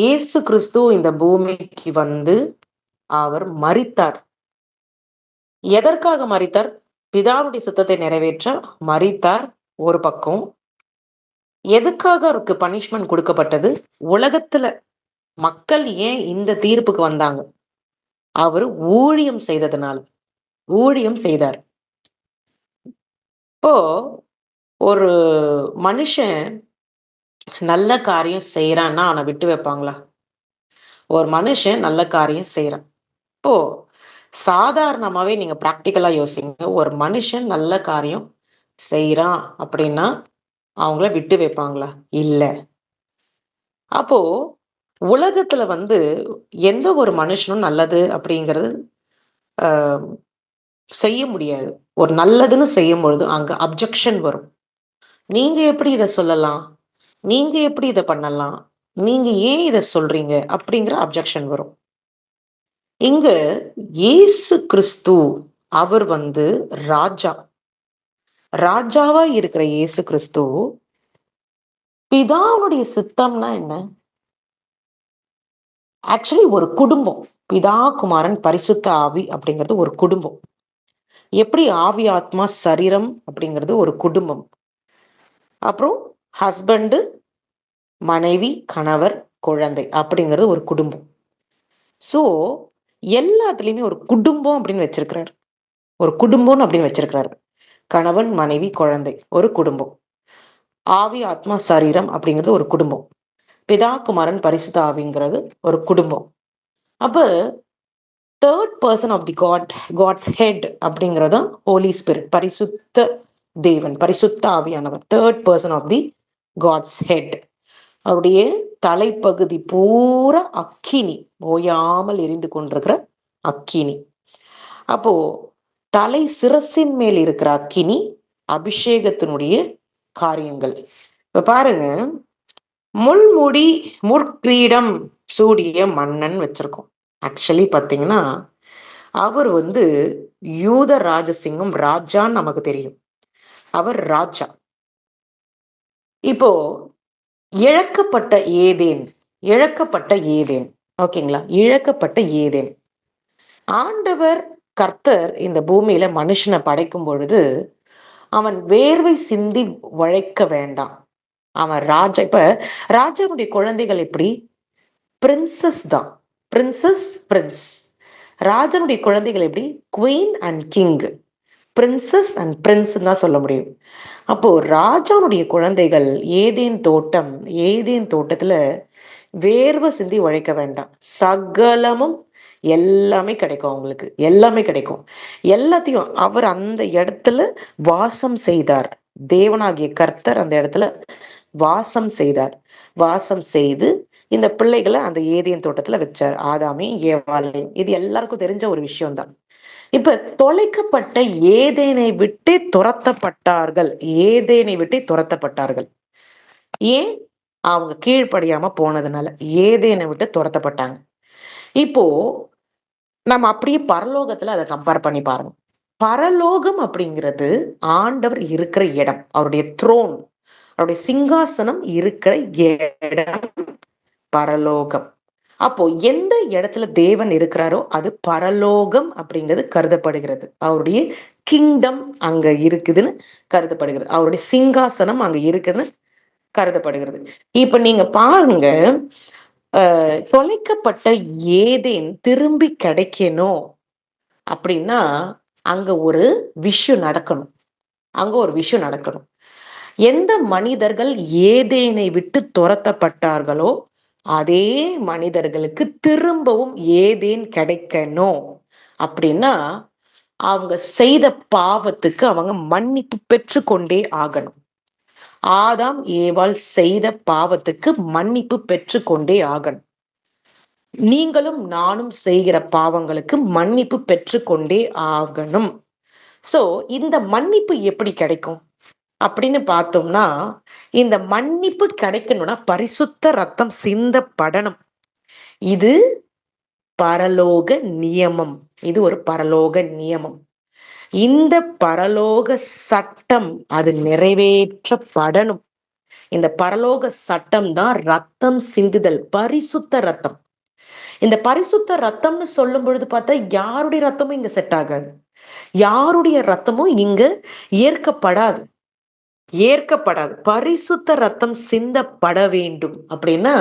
இயேசு கிறிஸ்து இந்த பூமிக்கு வந்து அவர் மரித்தார். எதற்காக மரித்தார்? பிதாவுடைய சித்தத்தை நிறைவேற்ற மரித்தார் ஒரு பக்கம். எதுக்காக அவருக்கு பனிஷ்மென்ட் கொடுக்கப்பட்டது? உலகத்துல மக்கள் ஏன் இந்த தீர்ப்புக்கு வந்தாங்க? அவரு ஊழியம் செய்ததுனால. ஊழியம் செய்தார். இப்போ ஒரு மனுஷன் நல்ல காரியம் செய்யறான்னா அவனை விட்டு வைப்பாங்களா? ஒரு மனுஷன் நல்ல காரியம் செய்யறான். இப்போ சாதாரணமாவே நீங்க பிராக்டிக்கலா யோசிங்க. ஒரு மனுஷன் நல்ல காரியம் செய்யறான் அப்படின்னா அவங்கள விட்டு வைப்பாங்களா? இல்ல. அப்போ உலகத்துல வந்து எந்த ஒரு மனுஷனும் நல்லது அப்படிங்கிறது செய்ய முடியாது. ஒரு நல்லதுன்னு செய்யும் பொழுது அங்க அப்ஜெக்ஷன் வரும். நீங்க எப்படி இத சொல்லலாம்? நீங்க எப்படி இத பண்ணலாம்? நீங்க ஏன் இத சொல்றீங்க? அப்படிங்கிற அப்ஜெக்ஷன் வரும். இங்க இயேசு கிறிஸ்து அவர் வந்து ராஜா. ராஜாவா இருக்கிற இயேசு கிறிஸ்து பிதாவுடைய சித்தம்னா என்ன? ஆக்சுவலி ஒரு குடும்பம். பிதா, குமாரன், பரிசுத்த ஆவி அப்படிங்கிறது ஒரு குடும்பம். எப்படி ஆவி, ஆத்மா, சரீரம் அப்படிங்கிறது ஒரு குடும்பம். அப்புறம் ஹஸ்பண்டு, மனைவி, கணவர், குழந்தை அப்படிங்கிறது ஒரு குடும்பம். ஸோ எல்லாத்துலயுமே ஒரு குடும்பம் அப்படின்னு வச்சிருக்கிறாரு. ஒரு குடும்பம்னு அப்படின்னு வச்சிருக்கிறாரு. கணவன், மனைவி, குழந்தை ஒரு குடும்பம். ஆவி, ஆத்மா, சரீரம் அப்படிங்கிறது ஒரு குடும்பம். பிதா, குமாரன், பரிசுத்த ஆவிங்கிறது ஒரு குடும்பம். அப்ப third person of the God's head அப்படிங்கிறது ஹோலி ஸ்பிரிட், பரிசுத்த தேவன், பரிசுத்த ஆவியானவர். Third person of the God's head. அவருடைய தலைப்பகுதி பூரா அக்கினி, ஓயாமல் எரிந்து கொண்டிருக்கிற அக்கினி. அப்போ தலை சிரசின் மேல் இருக்கிற அக்கினி அபிஷேகத்தினுடைய காரியங்கள். இப்ப பாருங்க, முள்முடி முற்கிரீடம் சூடிய மன்னன் வச்சிருக்கோம். ஆக்சுவலி பாத்தீங்கன்னா அவர் வந்து யூத ராஜசிங்கம், ராஜான்னு நமக்கு தெரியும். அவர் ராஜா. இப்போ இழக்கப்பட்ட ஏதேன், இழக்கப்பட்ட ஏதேன், ஓகேங்களா? இழக்கப்பட்ட ஏதேன். ஆண்டவர் கர்த்தர் இந்த பூமியில மனுஷனை படைக்கும் பொழுது அவன் வேர்வை சிந்தி உழைக்க வேண்டாம். அவன் ராஜா. இப்ப ராஜாவுடைய குழந்தைகள் எப்படி? பிரின்சஸ் தான். Princess, Prince. ராஜனுடைய குழந்தைகள் எப்படி? Queen and king. Princess and Prince தான் சொல்ல முடியும். அப்போ ராஜாவுடைய குழந்தைகள் ஏதேன் தோட்டம், ஏதேன் தோட்டத்துல வேர்வை சிந்தி உழைக்க வேண்டாம். சகலமும் எல்லாமே கிடைக்கும். அவங்களுக்கு எல்லாமே கிடைக்கும். எல்லாத்தையும் அவர் அந்த இடத்துல வாசம் செய்தார். தேவனாகிய கர்த்தர் அந்த இடத்துல வாசம் செய்தார். வாசம் செய்து இந்த பிள்ளைகளை அந்த ஏதேன் தோட்டத்துல வச்சார். ஆதாமையும் ஏவாளையும். இது எல்லாருக்கும் தெரிஞ்ச ஒரு விஷயம்தான். இப்ப தொலைக்கப்பட்ட ஏதேனை விட்டு துரத்தப்பட்டார்கள். ஏதேனை விட்டு துரத்தப்பட்டார்கள். ஏன்? அவங்க கீழ்ப்படியாம போனதுனால ஏதேனை விட்டு துரத்தப்பட்டாங்க. இப்போ நம்ம அப்படியே பரலோகத்துல அதை கம்பேர் பண்ணி பாருங்க. பரலோகம் அப்படிங்கிறது ஆண்டவர் இருக்கிற இடம், அவருடைய த்ரோன், அவருடைய சிங்காசனம் இருக்கிற இடம் பரலோகம். அப்போ எந்த இடத்துல தேவன் இருக்கிறாரோ அது பரலோகம் அப்படிங்கிறது கருதப்படுகிறது. அவருடைய கிங்டம் அங்க இருக்குதுன்னு கருதப்படுகிறது. அவருடைய சிங்காசனம் அங்க இருக்குதுன்னு கருதப்படுகிறது. இப்ப நீங்க பாருங்க, தொலைக்கப்பட்ட ஏதேன் திரும்பி கிடைக்கணும் அப்படின்னா அங்க ஒரு விஷயம் நடக்கணும். அங்க ஒரு விஷயம் நடக்கணும். எந்த மனிதர்கள் ஏதேனை விட்டு துரத்தப்பட்டார்களோ அதே மனிதர்களுக்கு திரும்பவும் ஏதேன் கிடைக்கணும் அப்படின்னா அவங்க செய்த பாவத்துக்கு அவங்க மன்னிப்பு பெற்று கொண்டே ஆகணும். ஆதாம் ஏவாள் செய்த பாவத்துக்கு மன்னிப்பு பெற்று கொண்டே ஆகணும். நீங்களும் நானும் செய்கிற பாவங்களுக்கு மன்னிப்பு பெற்று கொண்டே ஆகணும். சோ இந்த மன்னிப்பு எப்படி கிடைக்கும் அப்படின்னு பார்த்தோம்னா, இந்த மன்னிப்பு கிடைக்கணும்னா பரிசுத்த ரத்தம் சிந்தப்படணும். இது பரலோக நியமம். இது ஒரு பரலோக நியமம். இந்த பரலோக சட்டம் அது நிறைவேற்றப்படணும். இந்த பரலோக சட்டம் தான் ரத்தம் சிந்துதல், பரிசுத்த ரத்தம். இந்த பரிசுத்த ரத்தம்னு சொல்லும் பொழுது பார்த்தா யாருடைய ரத்தமும் இங்க செட் ஆகாது. யாருடைய ரத்தமும் இங்க ஏற்கப்படாது. ஏற்கப்படாது. பரிசுத்த ரத்தம் சிந்தப்பட வேண்டும் அப்படின்னா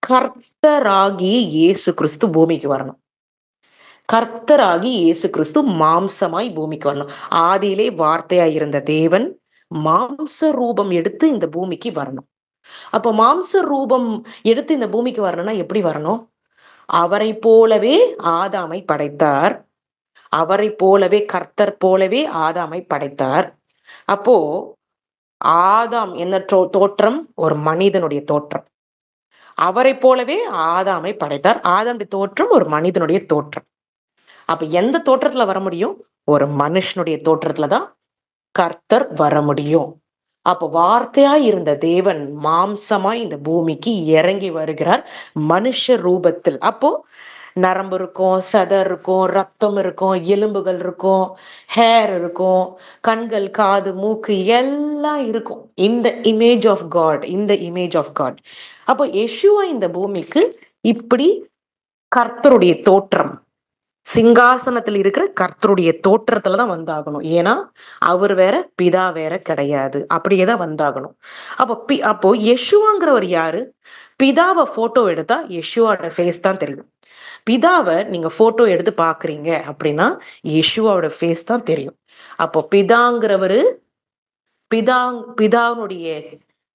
கர்த்தராகிய இயேசு கிறிஸ்து பூமிக்கு வரணும். கர்த்தராகி இயேசு கிறிஸ்து மாம்சமாய் பூமிக்கு வரணும். ஆதியிலே வார்த்தையாய் இருந்த தேவன் மாம்ச ரூபம் எடுத்து இந்த பூமிக்கு வரணும். அப்ப மாம்ச ரூபம் எடுத்து இந்த பூமிக்கு வரணும்னா எப்படி வரணும்? அவரை போலவே ஆதாமை படைத்தார். அவரை போலவே, கர்த்தர் போலவே ஆதாமை படைத்தார். அப்போ ஆதாம் என்ன தோற்றம்? ஒரு மனிதனுடைய தோற்றம். அவரை போலவே ஆதாமை படைத்தார். ஆதாமுடைய தோற்றம் ஒரு மனிதனுடைய தோற்றம். அப்ப எந்த தோற்றத்துல வர முடியும்? ஒரு மனுஷனுடைய தோற்றத்துலதான் கர்த்தர் வர முடியும். அப்போ வார்த்தையா இருந்த தேவன் மாம்சமாய் இந்த பூமிக்கு இறங்கி வருகிறார் மனுஷ ரூபத்தில். அப்போ நரம்பு இருக்கும், சதர் இருக்கும், ரத்தம் இருக்கும், எலும்புகள் இருக்கும், ஹேர் இருக்கும், கண்கள், காது, மூக்கு எல்லாம் இருக்கும். இந்த இமேஜ் ஆஃப் காட், இந்த இமேஜ் ஆஃப் காட். அப்போ யெஷுவா இந்த பூமிக்கு இப்படி கர்த்தருடைய தோற்றம், சிங்காசனத்தில் இருக்கிற கர்த்தருடைய தோற்றத்துலதான் வந்தாகணும். ஏன்னா அவர் வேற, பிதா வேற கிடையாது. அப்படியேதான் வந்தாகணும். அப்போ யெஷுவாங்கிறவர் யாரு? பிதாவை போட்டோ எடுத்தா யெஷுவாவோட ஃபேஸ் தான் தெரியும். பிதாவை நீங்க போட்டோ எடுத்து பாக்குறீங்க அப்படின்னா யெஷுவாவோட ஃபேஸ் தான் தெரியும். அப்போ பிதாங்கிறவரு, பிதாவுடைய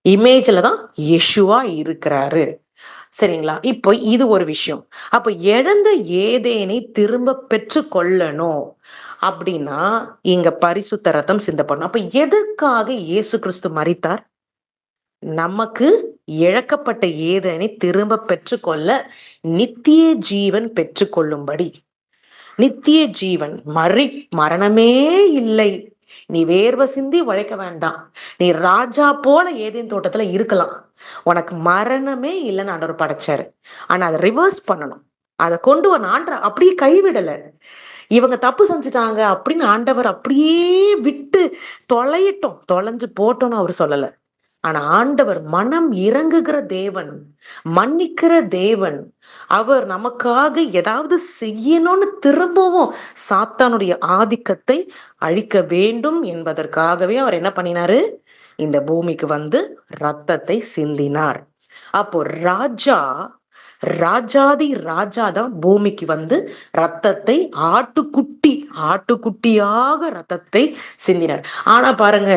இமேஜ்ல தான் யெஷுவா இருக்கிறாரு. சரிங்களா? இப்போ இது ஒரு விஷயம். அப்ப இழந்த ஏதேனை திரும்ப பெற்று கொள்ளணும் அப்படின்னா இங்க பரிசுத்த ரத்தம் சிந்தப்படணும். அப்ப எதுக்காக இயேசு கிறிஸ்து மரித்தார்? நமக்கு இழக்கப்பட்ட ஏதேனை திரும்ப பெற்றுக்கொள்ள, நித்திய ஜீவன் பெற்றுக்கொள்ளும்படி. நித்திய ஜீவன், மரணமே இல்லை, நீ வேர்வை சிந்தி உழைக்க வேண்டாம், நீ ராஜா போல ஏதேன் தோட்டத்துல இருக்கலாம், உனக்கு மரணமே இல்லைன்னு ஆண்டவர் படைச்சாரு. ஆனா அதை ரிவர்ஸ் பண்ணணும். அதை கொண்டு வர ஆண்டவர் அப்படியே கைவிடல. இவங்க தப்பு செஞ்சுட்டாங்க அப்படின்னு ஆண்டவர் அப்படியே விட்டு தொலைஞ்சு போட்டோம்னு அவர் சொல்லல. ஆனா ஆண்டவர் மனம் இறங்குகிற தேவன், மன்னிக்கிற தேவன். அவர் நமக்காக ஏதாவது செய்யணும்னு திரும்பவும் சாத்தானுடைய ஆதிக்கத்தை அழிக்க வேண்டும் என்பதற்காகவே அவர் என்ன பண்ணினாரு? இந்த பூமிக்கு வந்து ரத்தத்தை சிந்தினார். அப்போ ராஜாதி ராஜாதான் பூமிக்கு வந்து ரத்தத்தை ஆட்டுக்குட்டியாக ரத்தத்தை சிந்தினார். ஆனா பாருங்க,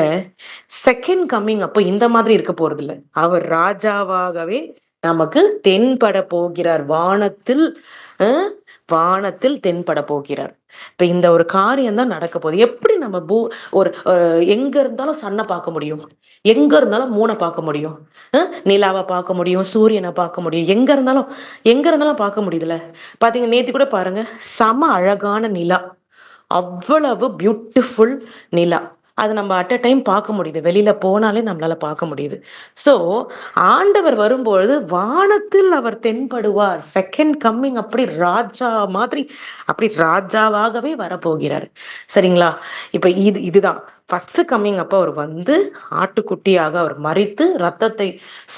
செகண்ட் கம்மிங் அப்போ இந்த மாதிரி இருக்க போறது இல்லை. அவர் ராஜாவாகவே நமக்கு தென்பட போகிறார். வானத்தில் தென்பட போகிறார். இப்ப இந்த ஒரு காரியம் தான் நடக்க போகுது. எப்படி நம்ம ஒரு எங்க இருந்தாலும் சன்னை பார்க்க முடியும், எங்க இருந்தாலும் மூணை பார்க்க முடியும், நிலாவை பார்க்க முடியும், சூரியனை பார்க்க முடியும், எங்க இருந்தாலும் பார்க்க முடியுதுல. பாத்தீங்க, நேத்து கூட பாருங்க, செம அழகான நிலா, அவ்வளவு பியூட்டிஃபுல் நிலா. அது நம்ம அட் அ டைம் பார்க்க முடியுது, வெளியில போனாலே நம்மளால பார்க்க முடியுது. சோ ஆண்டவர் வரும்பொழுது வானத்தில் அவர் தென்படுவார். செகண்ட் கம்மிங் அப்படி ராஜா மாதிரி, அப்படி ராஜாவாகவே வரப்போகிறார். சரிங்களா? இப்ப இதுதான் ஃபர்ஸ்ட் கம்மிங். அப்போ அவர் வந்து ஆட்டுக்குட்டியாக அவர் மரித்து ரத்தத்தை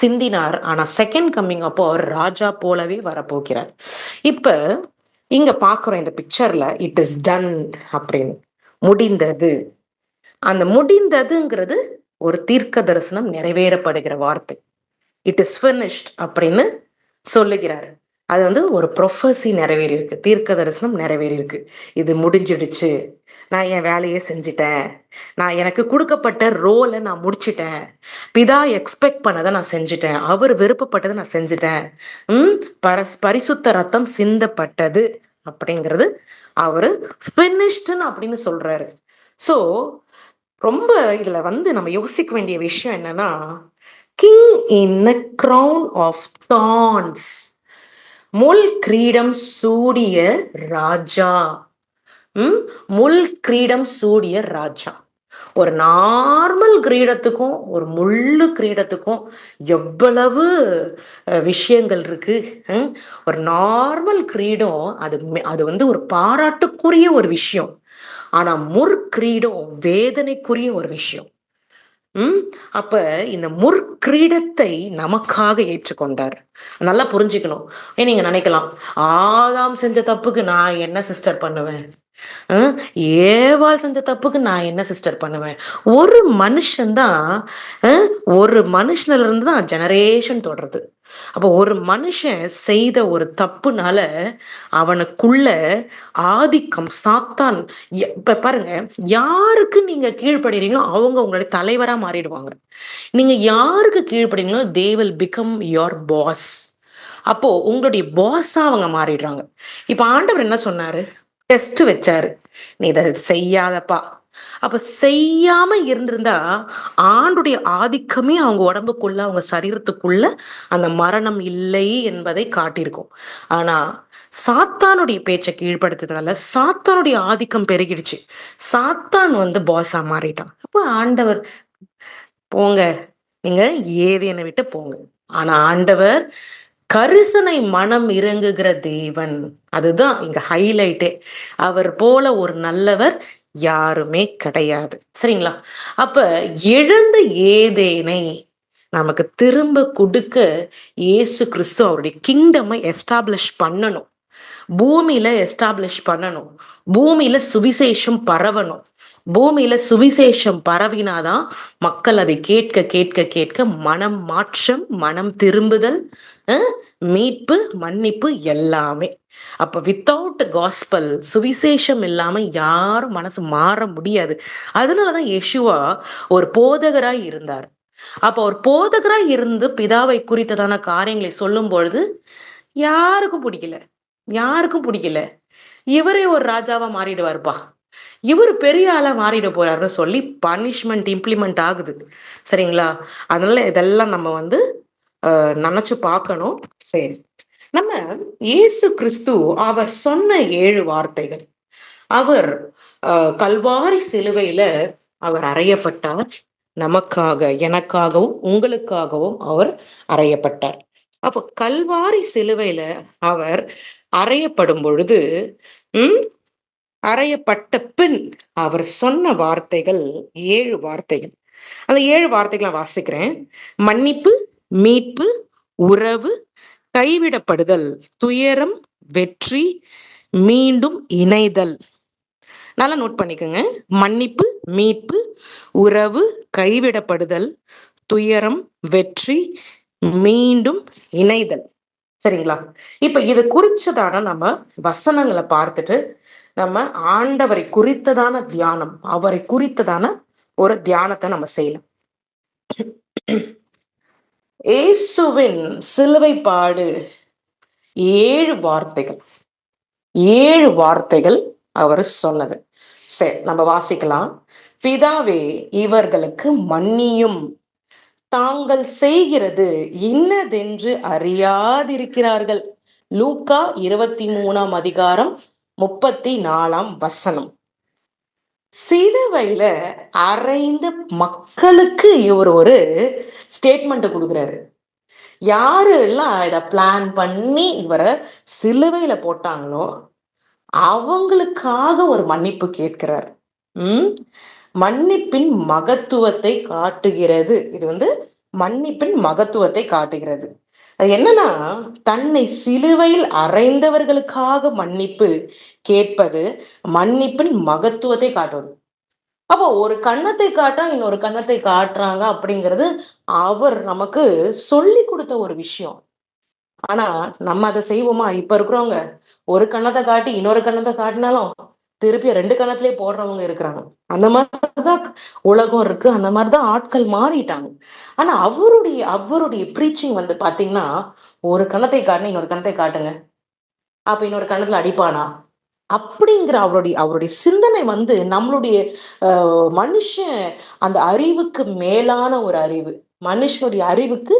சிந்தினார். ஆனா செகண்ட் கம்மிங் அப்போ அவர் ராஜா போலவே வரப்போகிறார். இப்ப இங்க பாக்குறோம் இந்த பிக்சர்ல, இட் இஸ் டன் அப்படின்னு, முடிந்தது. அந்த முடிந்ததுங்கிறது ஒரு தீர்க்க தரிசனம் நிறைவேறப்படுகிற வார்த்தை. இட் இஸ் ஃபினிஷ்ட் அப்படின்னு சொல்லுகிறார். அது வந்து ஒரு ப்ரொஃபஸி நிறைவேறி இருக்கு, தீர்க்க தரிசனம் நிறைவேறி இருக்கு. இது முடிஞ்சிடுச்சு, நான் என் வேலையை செஞ்சுட்டேன், நான் எனக்கு கொடுக்கப்பட்ட ரோலை நான் முடிச்சிட்டேன், பிதா எக்ஸ்பெக்ட் பண்ணதை நான் செஞ்சுட்டேன், அவர் விருப்பப்பட்டதை நான் செஞ்சுட்டேன், பரிசுத்த ரத்தம் சிந்தப்பட்டது அப்படிங்கிறது அவரு ஃபினிஷ்டுன்னு அப்படின்னு சொல்றாரு. ஸோ ரொம்ப இதுல வந்து நம்ம யோசிக்க வேண்டிய விஷயம் என்னன்னா, king in a crown of thorns, முள் கிரீடம் சூடிய ராஜா. முள் கிரீடம் சூடிய ராஜா. ஒரு நார்மல் கிரீடத்துக்கும் ஒரு முள்ளு கிரீடத்துக்கும் எவ்வளவு விஷயங்கள் இருக்கு. ஒரு நார்மல் கிரீடம் அது வந்து ஒரு பாராட்டுக்குரிய ஒரு விஷயம். ஆனா முற்கிரீடம் வேதனைக்குரிய ஒரு விஷயம். அப்ப இந்த முற்கிரீடத்தை நமக்காக ஏற்றுக்கொண்டார். நல்லா புரிஞ்சுக்கணும். நீங்க நினைக்கலாம், ஆதாம் செஞ்ச தப்புக்கு நான் என்ன சிஸ்டர் பண்ணுவேன்? ஏவாள் செஞ்ச தப்புக்கு நான் என்ன சிஸ்டர் பண்ணுவேன்? ஒரு மனுஷன்தான், ஒரு மனுஷன்ல இருந்து தான் ஜெனரேஷன் தொடருது. அப்போ ஒரு மனுஷன் செய்த ஒரு தப்புனால அவனுக்குள்ள ஆதிக்கம் சாத்தான். இப்ப பாருங்க, யாருக்கு நீங்க கீழ்ப்படுறீங்களோ அவங்க உங்களுடைய தலைவரா மாறிடுவாங்க. நீங்க யாருக்கு கீழ்ப்படுறீங்களோ they will become your boss. அப்போ உங்களுடைய பாஸா அவங்க மாறிடுறாங்க. இப்ப ஆண்டவர் என்ன சொன்னாரு? டெஸ்ட் வச்சாரு. நீ இதை செய்யாதப்பா. அப்ப செய்யாம இருந்திருந்தா ஆண்டுடைய ஆதிக்கமே அவங்க உடம்புக்குள்ள, அவங்க சரீரத்துக்குள்ள அந்த மரணம் இல்லை என்பதை காட்டியிருக்கும். ஆனா சாத்தானுடைய பேச்சை கீழ்ப்படுத்ததுனால சாத்தானுடைய ஆதிக்கம் பெருகிடுச்சு. சாத்தான் பாஸா மாறிட்டான். அப்ப ஆண்டவர், போங்க, நீங்க ஏதேனை விட்டு போங்க. ஆனா ஆண்டவர் கரிசனை மனம் இறங்குகிற தேவன். அதுதான் இங்க ஹைலைட்டே. அவர் போல ஒரு நல்லவர் யாருமே கிடையாது. சரிங்களா? அப்ப எழுந்த ஏதேனை நமக்கு திரும்ப கொடுக்க இயேசு கிறிஸ்து அவருடைய கிங்டமை எஸ்டாப்ளிஷ் பண்ணணும். பூமியில எஸ்டாப்ளிஷ் பண்ணணும். பூமியில சுவிசேஷம் பரவணும். பூமியில சுவிசேஷம் பரவினாதான் மக்கள் அதை கேட்க கேட்க கேட்க மனம் மாற்றம், மனம் திரும்புதல், மீட்பு, மன்னிப்பு எல்லாமே. அப்ப வித்தவுட் காஸ்பல், சுவிசேஷம் இல்லாம யாரும் மனசு மாற முடியாது. அதனாலதான் யேசுவா ஒரு போதகராய் இருந்தார். அப்ப ஒரு போதகராய் இருந்து பிதாவை குறித்ததான காரியங்களை சொல்லும் பொழுது யாருக்கும் பிடிக்கல. யாருக்கும் பிடிக்கல. இவரே ஒரு ராஜாவா மாறிடுவாருப்பா, இவர் பெரிய ஆளா மாறிட போறாருன்னு சொல்லி பனிஷ்மெண்ட் இம்ப்ளிமெண்ட் ஆகுது. சரிங்களா? அதனால இதெல்லாம் நம்ம நினைச்சு பார்க்கணும். சரி, நம்ம இயேசு கிறிஸ்து அவர் சொன்ன 7 வார்த்தைகள். அவர் கல்வாரி சிலுவையில அவர் அறையப்பட்டார். நமக்காக, எனக்காகவும் உங்களுக்காகவும் அவர் அறையப்பட்டார். அப்ப கல்வாரி சிலுவையில அவர் அறையப்படும் பொழுது அறையப்பட்ட பின் அவர் சொன்ன வார்த்தைகள் 7 வார்த்தைகள். அந்த 7 வார்த்தைகளை வாசிக்கிறேன். மன்னிப்பு, மீட்பு, உறவு, கைவிடப்படுதல், துயரம், வெற்றி, மீண்டும் இணைதல். நல்லா நோட் பண்ணிக்கோங்க. மன்னிப்பு, மீட்பு, உறவு, கைவிடப்படுதல், துயரம், வெற்றி, மீண்டும் இணைதல். சரிங்களா? இப்ப இது குறிச்சதான நம்ம வசனங்களை பார்த்துட்டு நம்ம ஆண்டவரை குறித்ததான தியானம், அவரை குறித்ததான ஒரு தியானத்தை நம்ம செய்யலாம். இயேசுவின் சிலுவை பாடு 7 வார்த்தைகள். 7 வார்த்தைகள் அவர் சொன்னது. சரி, நம்ம வாசிக்கலாம். பிதாவே, இவர்களுக்கு மன்னியும், தாங்கள் செய்கிறது இன்னதென்று அறியாதிருக்கிறார்கள். லூக்கா 23ஆம் அதிகாரம் 34ஆம் வசனம். சிலுவையில அறைந்த மக்களுக்கு இவர் ஒரு ஸ்டேட்மெண்ட் கொடுக்குறாரு. யாரு எல்லாம் இத பிளான் பண்ணி இவரை சிலுவையில போட்டாங்களோ அவங்களுக்காக ஒரு மன்னிப்பு கேட்கிறார். மன்னிப்பின் மகத்துவத்தை காட்டுகிறது. இது மன்னிப்பின் மகத்துவத்தை காட்டுகிறது. அது என்னன்னா, தன்னை சிலுவையில் அறைந்தவர்களுக்காக மன்னிப்பு கேட்பது மன்னிப்பின் மகத்துவத்தை காட்டுவது. அப்போ ஒரு கன்னத்தை காட்டா இன்னொரு கன்னத்தை காட்டுறாங்க அப்படிங்கிறது அவர் நமக்கு சொல்லி கொடுத்த ஒரு விஷயம். ஆனா நம்ம அதை செய்வோமா? இப்ப இருக்கிறவங்க ஒரு கன்னத்தை காட்டி இன்னொரு கன்னத்தை காட்டினாலும் திருப்பி 2 கன்னத்திலே போடுறவங்க இருக்கிறாங்க. அந்த மாதிரிதான் உலகம் இருக்கு. அந்த மாதிரிதான் ஆட்கள் மாறிட்டாங்க. ஆனா அவருடைய ப்ரீச்சிங் பாத்தீங்கன்னா, ஒரு கன்னத்தை காட்டினா இன்னொரு கன்னத்தை காட்டுங்க, அப்ப இன்னொரு கன்னத்துல அடிப்பானா அப்படிங்கிற அவருடைய சிந்தனை நம்மளுடைய மனுஷன் அந்த அறிவுக்கு மேலான ஒரு அறிவு, மனுஷனுடைய அறிவுக்கு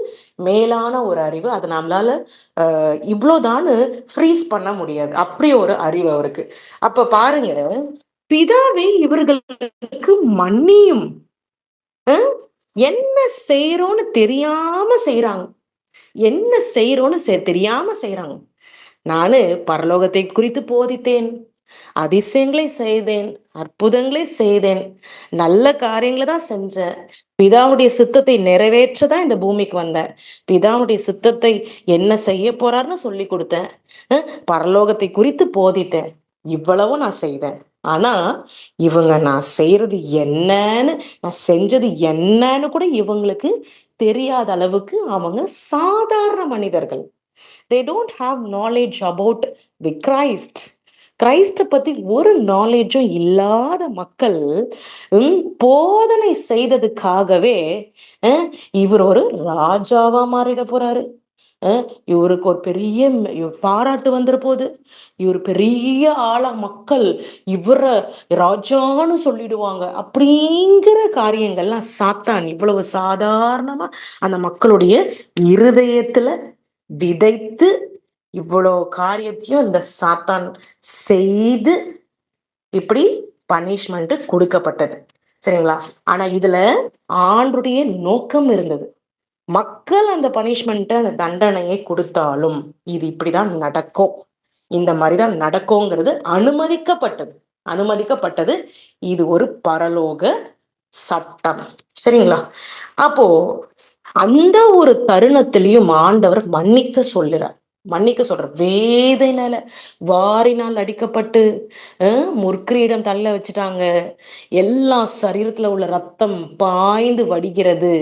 மேலான ஒரு அறிவு. அதை நம்மளால இவ்வளவுதான்னு ஃப்ரீஸ் பண்ண முடியாது. அப்படி ஒரு அறிவு அவருக்கு. அப்ப பாருங்க, பிதாவே இவர்களுக்கு மன்னியும், என்ன செய்யறோன்னு தெரியாம செய்யறாங்க. என்ன செய்யறோன்னு தெரியாம செய்யறாங்க. நானு பரலோகத்தை குறித்து போதித்தேன், அதிசயங்களை செய்தேன், அற்புதங்களை செய்தேன், நல்ல காரியங்களை தான் செஞ்சேன். பிதாவுடைய சித்தத்தை நிறைவேற்றதான் இந்த பூமிக்கு வந்தேன். பிதாவுடைய சித்தத்தை என்ன செய்ய போறாருன்னு சொல்லி கொடுத்தேன். பரலோகத்தை குறித்து போதித்தேன். இவ்வளவும் நான் செய்தேன். ஆனா இவங்க நான் செய்யறது என்னன்னு, நான் செஞ்சது என்னன்னு கூட இவங்களுக்கு தெரியாத அளவுக்கு அவங்க சாதாரண மனிதர்கள். They don't have knowledge about the Christ. கிரைஸ்ட பத்தி ஒரு நாலேஜும் இல்லாத மக்கள் போதனை செய்ததுக்காகவே இவர் ஒரு ராஜாவா மாறிட போறாரு. இவருக்கு ஒரு பெரிய பாராட்டு வந்துட போகுது. இவர் பெரிய ஆளா மக்கள் இவரை ராஜான்னு சொல்லிடுவாங்க அப்படிங்கிற காரியங்கள்லாம் சாத்தான் இவ்வளவு சாதாரணமா அந்த மக்களுடைய இருதயத்துல விதைத்து இவ்வளவு காரியத்தையும் இந்த சாத்தான் செய்து இப்படி பனிஷ்மெண்ட் கொடுக்கப்பட்டது. சரிங்களா? ஆனா இதுல ஆண்டுடைய நோக்கம் இருந்தது. மக்கள் அந்த பனிஷ்மெண்ட்டை, அந்த தண்டனையை கொடுத்தாலும் இது இப்படிதான் நடக்கும், இந்த மாதிரிதான் நடக்கும்ங்கிறது அனுமதிக்கப்பட்டது. இது ஒரு பரலோக சட்டம். சரிங்களா? அப்போ அந்த ஒரு தருணத்திலையும் ஆண்டவர் மன்னிக்க சொல்றார். வேதனையில வாரினால் அடிக்கப்பட்டு முற்கிரீடம் தள்ள வச்சுட்டாங்க. எல்லா சரீரத்துல உள்ள ரத்தம் பாய்ந்து வடிகிறது.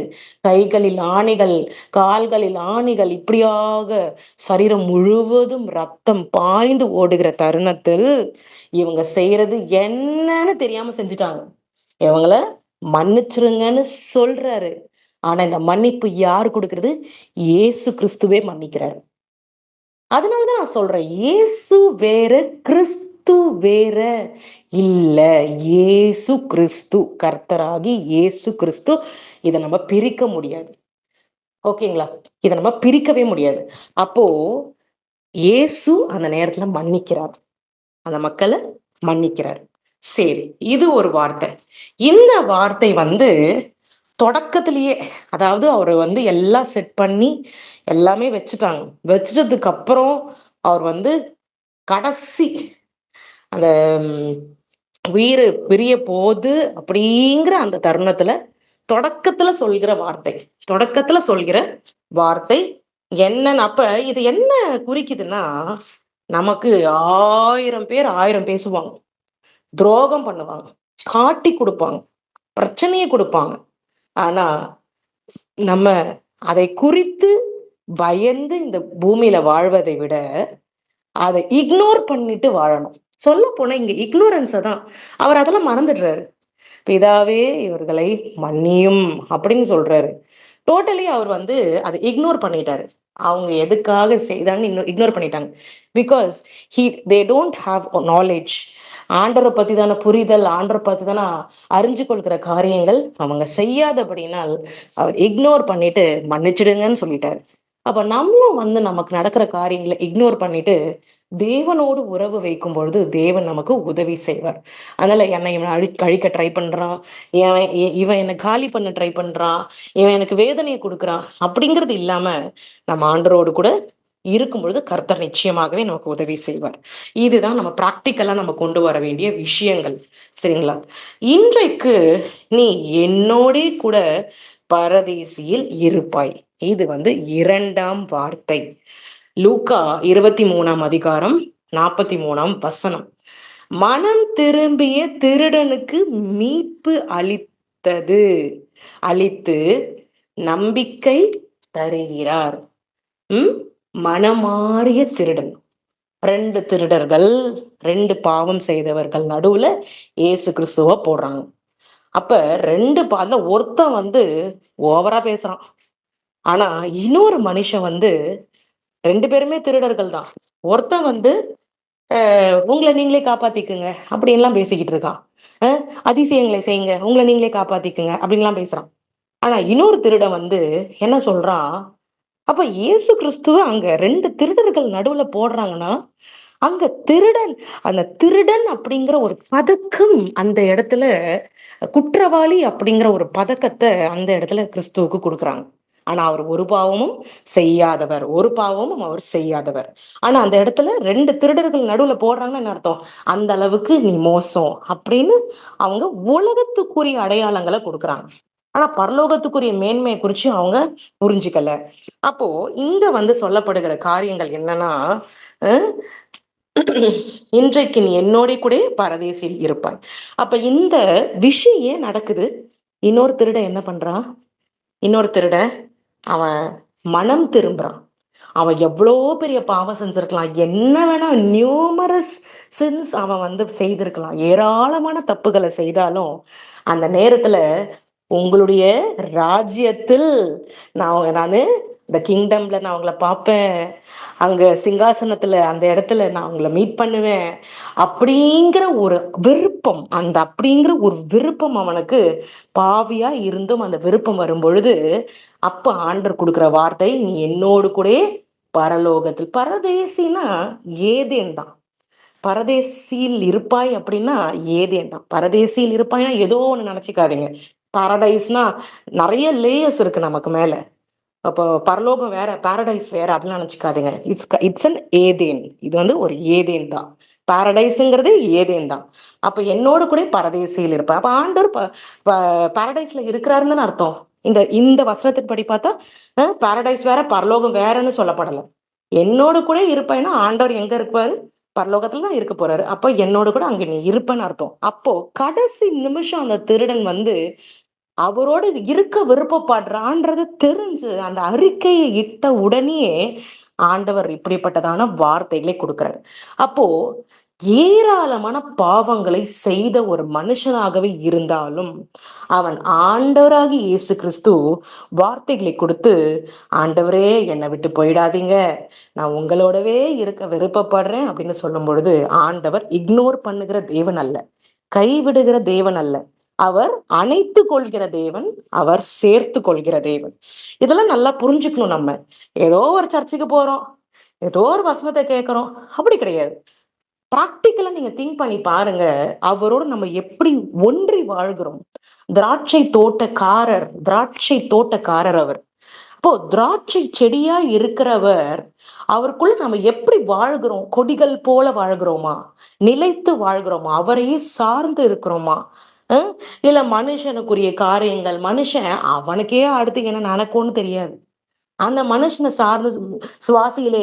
கைகளில் ஆணிகள், கால்களில் ஆணிகள், இப்படியாக சரீரம் முழுவதும் ரத்தம் பாய்ந்து ஓடுகிற தருணத்தில் இவங்க செய்யறது என்னன்னு தெரியாம செஞ்சுட்டாங்க. இவங்கள மன்னிச்சிருங்கன்னு சொல்றாரு. ஆனா இந்த மன்னிப்பு யாரு கொடுக்கறது? இயேசு கிறிஸ்துவே மன்னிக்கிறாரு. அதனாலதான் நான் சொல்றேன், இயேசு வேற, கிறிஸ்து வேற இல்ல. இயேசு கிறிஸ்து, கர்த்தராகி இயேசு கிறிஸ்து. இதை நம்ம பிரிக்க முடியாது. ஓகேங்களா? இதை நம்ம பிரிக்கவே முடியாது. அப்போ இயேசு அந்த நேரத்துல மன்னிக்கிறார், அந்த மக்களை மன்னிக்கிறார். சரி, இது ஒரு வார்த்தை. இந்த வார்த்தை தொடக்கத்திலேயே, அதாவது அவர் எல்லாம் செட் பண்ணி எல்லாமே வச்சுட்டதுக்கு அப்புறம் அவர் கடைசி அந்த உயிர் பிரிய போது அப்படிங்கிற அந்த தருணத்துல தொடக்கத்துல சொல்கிற வார்த்தை என்னன்னு, அப்ப இது என்ன குறிக்குதுன்னா, நமக்கு 1000 பேர் 1000 பேசுவாங்க, துரோகம் பண்ணுவாங்க, காட்டி கொடுப்பாங்க, பிரச்சனையை கொடுப்பாங்க. ஆனா நம்ம அதை குறித்து பயந்து இந்த பூமியில வாழ்வதை விட அதை இக்னோர் பண்ணிட்டு வாழணும். சொல்ல போனா இங்க இக்னோரன்ஸை தான் அவர் அதெல்லாம் மறந்துடுறாரு. பிதாவே இவர்களை மன்னியும் அப்படின்னு சொல்றாரு. டோட்டலி அவர் அதை இக்னோர் பண்ணிட்டாரு. அவங்க எதுக்காக செய்தாங்கன்னு இக்னோர் பண்ணிட்டாங்க. Because they don't have knowledge. ஆண்டரை பத்தி தானே புரிதல், ஆண்டரை பத்தி தானே அறிஞ்சு கொள்கிற காரியங்கள் அவங்க செய்யாதபடினால் அவர் இக்னோர் பண்ணிட்டு மன்னிச்சிடுங்கன்னு சொல்லிட்டாரு. அப்ப நம்மளும் நமக்கு நடக்கிற காரியங்களை இக்னோர் பண்ணிட்டு தேவனோடு உறவு வைக்கும் பொழுது தேவன் நமக்கு உதவி செய்வார். அதனால என்னை இவன் அழிக்க ட்ரை பண்றான், இவன் என்னை காலி பண்ண ட்ரை பண்றான், இவன் எனக்கு வேதனையை கொடுக்குறான் அப்படிங்கிறது இல்லாம நம்ம ஆண்டரோடு கூட இருக்கும் பொழுது கர்த்தர் நிச்சயமாகவே நமக்கு உதவி செய்வார். இதுதான் நம்ம பிராக்டிக்கலா நம்ம கொண்டு வர வேண்டிய விஷயங்கள். சரிங்களா? இன்றைக்கு நீ என்னோடே கூட பரதேசியில் இருப்பாய். இது 2ஆம் வார்த்தை. லூக்கா 23ஆம் அதிகாரம் 43ஆம் வசனம். மனம் திரும்பிய திருடனுக்கு மீட்பு அளித்து நம்பிக்கை தருகிறார். மனமாறிய திருடன். 2 திருடர்கள், 2 பாவம் செய்தவர்கள் நடுவுல இயேசு கிறிஸ்துவ போடுறாங்க. அப்ப 2 பாதல ஒருத்தன் ஓவரா பேசுறான். ஆனா இன்னொரு மனுஷன் 2 பேருமே திருடர்கள் தான். ஒருத்தன் உங்களை நீங்களே காப்பாத்திக்குங்க அப்படின்லாம் பேசிக்கிட்டு இருக்கான். அதிசயங்களை செய்யுங்க, உங்களை நீங்களே காப்பாத்திக்குங்க அப்படின்லாம் பேசுறான். ஆனா இன்னொரு திருடன் என்ன சொல்றான்? அப்ப இயேசு கிறிஸ்துவ அங்க 2 திருடர்கள் நடுவுல போடுறாங்கன்னா, அங்க அந்த திருடன் அப்படிங்கிற ஒரு பதக்கம் அந்த இடத்துல, குற்றவாளி அப்படிங்கிற ஒரு பதக்கத்தை அந்த இடத்துல கிறிஸ்துவுக்கு கொடுக்குறாங்க. ஆனா அவர் ஒரு பாவமும் செய்யாதவர், ஒரு பாவமும் அவர் செய்யாதவர். ஆனா அந்த இடத்துல ரெண்டு திருடர்கள் நடுவுல போடுறாங்கன்னு என்ன அர்த்தம்? அந்த அளவுக்கு நீ மோசம் அப்படின்னு அவங்க உலகத்துக்குரிய அடையாளங்களை கொடுக்குறாங்க. ஆனா பரலோகத்துக்குரிய மேன்மையை குறிச்சு அவங்க புரிஞ்சுக்கல. அப்போ இங்க சொல்லப்படுகிற காரியங்கள் என்னன்னா, அஹ் இன்றைக்கு நீ என்னோட கூட பரதேசில் இருப்பாய். அப்ப இந்த விஷயம் ஏன் நடக்குது? இன்னொரு திருடன் என்ன பண்றான்? இன்னொரு திருடன் அவன் மனம் திரும்புறான். அவன் எவ்வளோ பெரிய பாவம் செஞ்சிருக்கலாம், என்ன வேணா நியூமரஸ் சின்ஸ் அவன் செய்திருக்கலாம், ஏராளமான தப்புகளை செய்தாலும் அந்த நேரத்துல உங்களுடைய ராஜ்யத்தில் நானு இந்த கிங்டம்ல நான் அவங்கள பார்ப்பேன், அங்க சிங்காசனத்துல அந்த இடத்துல நான் அவங்கள மீட் பண்ணுவேன் அப்படிங்கிற ஒரு விருப்பம், அப்படிங்கிற ஒரு விருப்பம் அவனுக்கு பாவியா இருந்தும் அந்த விருப்பம் வரும் பொழுது அப்ப ஆண்டர் கொடுக்குற வார்த்தை, நீ என்னோடு கூட பரலோகத்தில். பரதேசினா ஏதேன் தான். பரதேசியில் இருப்பாய் அப்படின்னா ஏதேன் தான். பரதேசியில் இருப்பாய்னா ஏதோ ஒண்ணு நினைச்சுக்காதீங்க. பாரடைஸ்னா நிறைய லேயர்ஸ் இருக்கு நமக்கு மேல. அப்போ பரலோகம் வேற, பாரடைஸ் வேற அப்படின்னு நினைச்சுக்காதீங்க. It's an Eden. இது ஒரு ஏதேன் தான். பாரடைஸுங்கிறது ஏதேன் தான். அப்ப என்னோடு கூட பரதேசியில் இருப்பேன். அப்ப ஆண்டவர் பாரடைஸ்ல இருக்கிறாருன்னு அர்த்தம். இந்த இந்த வசனத்தின் படி பார்த்தா பாரடைஸ் வேற பரலோகம் வேறன்னு சொல்லப்படல. என்னோடு கூட இருப்பேன்னா ஆண்டவர் எங்க இருப்பாரு? பரலோகத்துல தான் இருக்க போறாரு. அப்போ என்னோடு கூட அங்க நீ இருப்பேன்னு அர்த்தம். அப்போ கடைசி நிமிஷம் அந்த திருடன் அவரோடு இருக்க விருப்பப்படுறான்றது தெரிஞ்சு அந்த அறிக்கையை இட்ட உடனே ஆண்டவர் இப்படிப்பட்டதான வார்த்தைகளை கொடுக்கிறார். அப்போ ஏராளமான பாவங்களை செய்த ஒரு மனுஷனாகவே இருந்தாலும் அவன் ஆண்டவராகி இயேசு கிறிஸ்து வார்த்தைகளை கொடுத்து, ஆண்டவரே என்னை விட்டு போயிடாதீங்க, நான் உங்களோடவே இருக்க விருப்பப்படுறேன் அப்படின்னு சொல்லும் பொழுது ஆண்டவர் இக்னோர் பண்ணுகிற தேவன் அல்ல, கைவிடுகிற தேவன் அல்ல, அவர் அணைத்து கொள்கிற தேவன், அவர் சேர்த்து கொள்கிற தேவன். இதெல்லாம் நல்லா புரிஞ்சுக்கணும். நம்ம ஏதோ ஒரு சர்ச்சுக்கு போறோம், ஏதோ ஒரு வசனத்தை கேட்கிறோம், அப்படி கிடையாது. பிராக்டிக்கலா நீங்க திங்க் பண்ணி பாருங்க, அவரோடு நம்ம எப்படி ஒன்றி வாழ்கிறோம். திராட்சை தோட்டக்காரர் அவர். அப்போ திராட்சை செடியா இருக்கிறவர், அவருக்குள்ள நம்ம எப்படி வாழ்கிறோம்? கொடிகள் போல வாழ்கிறோமா? நிலைத்து வாழ்கிறோமா? அவரையே சார்ந்து இருக்கிறோமா? இல்ல மனுஷனுக்குரிய காரியங்கள், மனுஷன் அவனுக்கே அடுத்து என்ன நடக்கும்னு தெரியாது. அந்த மனுஷனை சார்ந்து சுவாசியிலே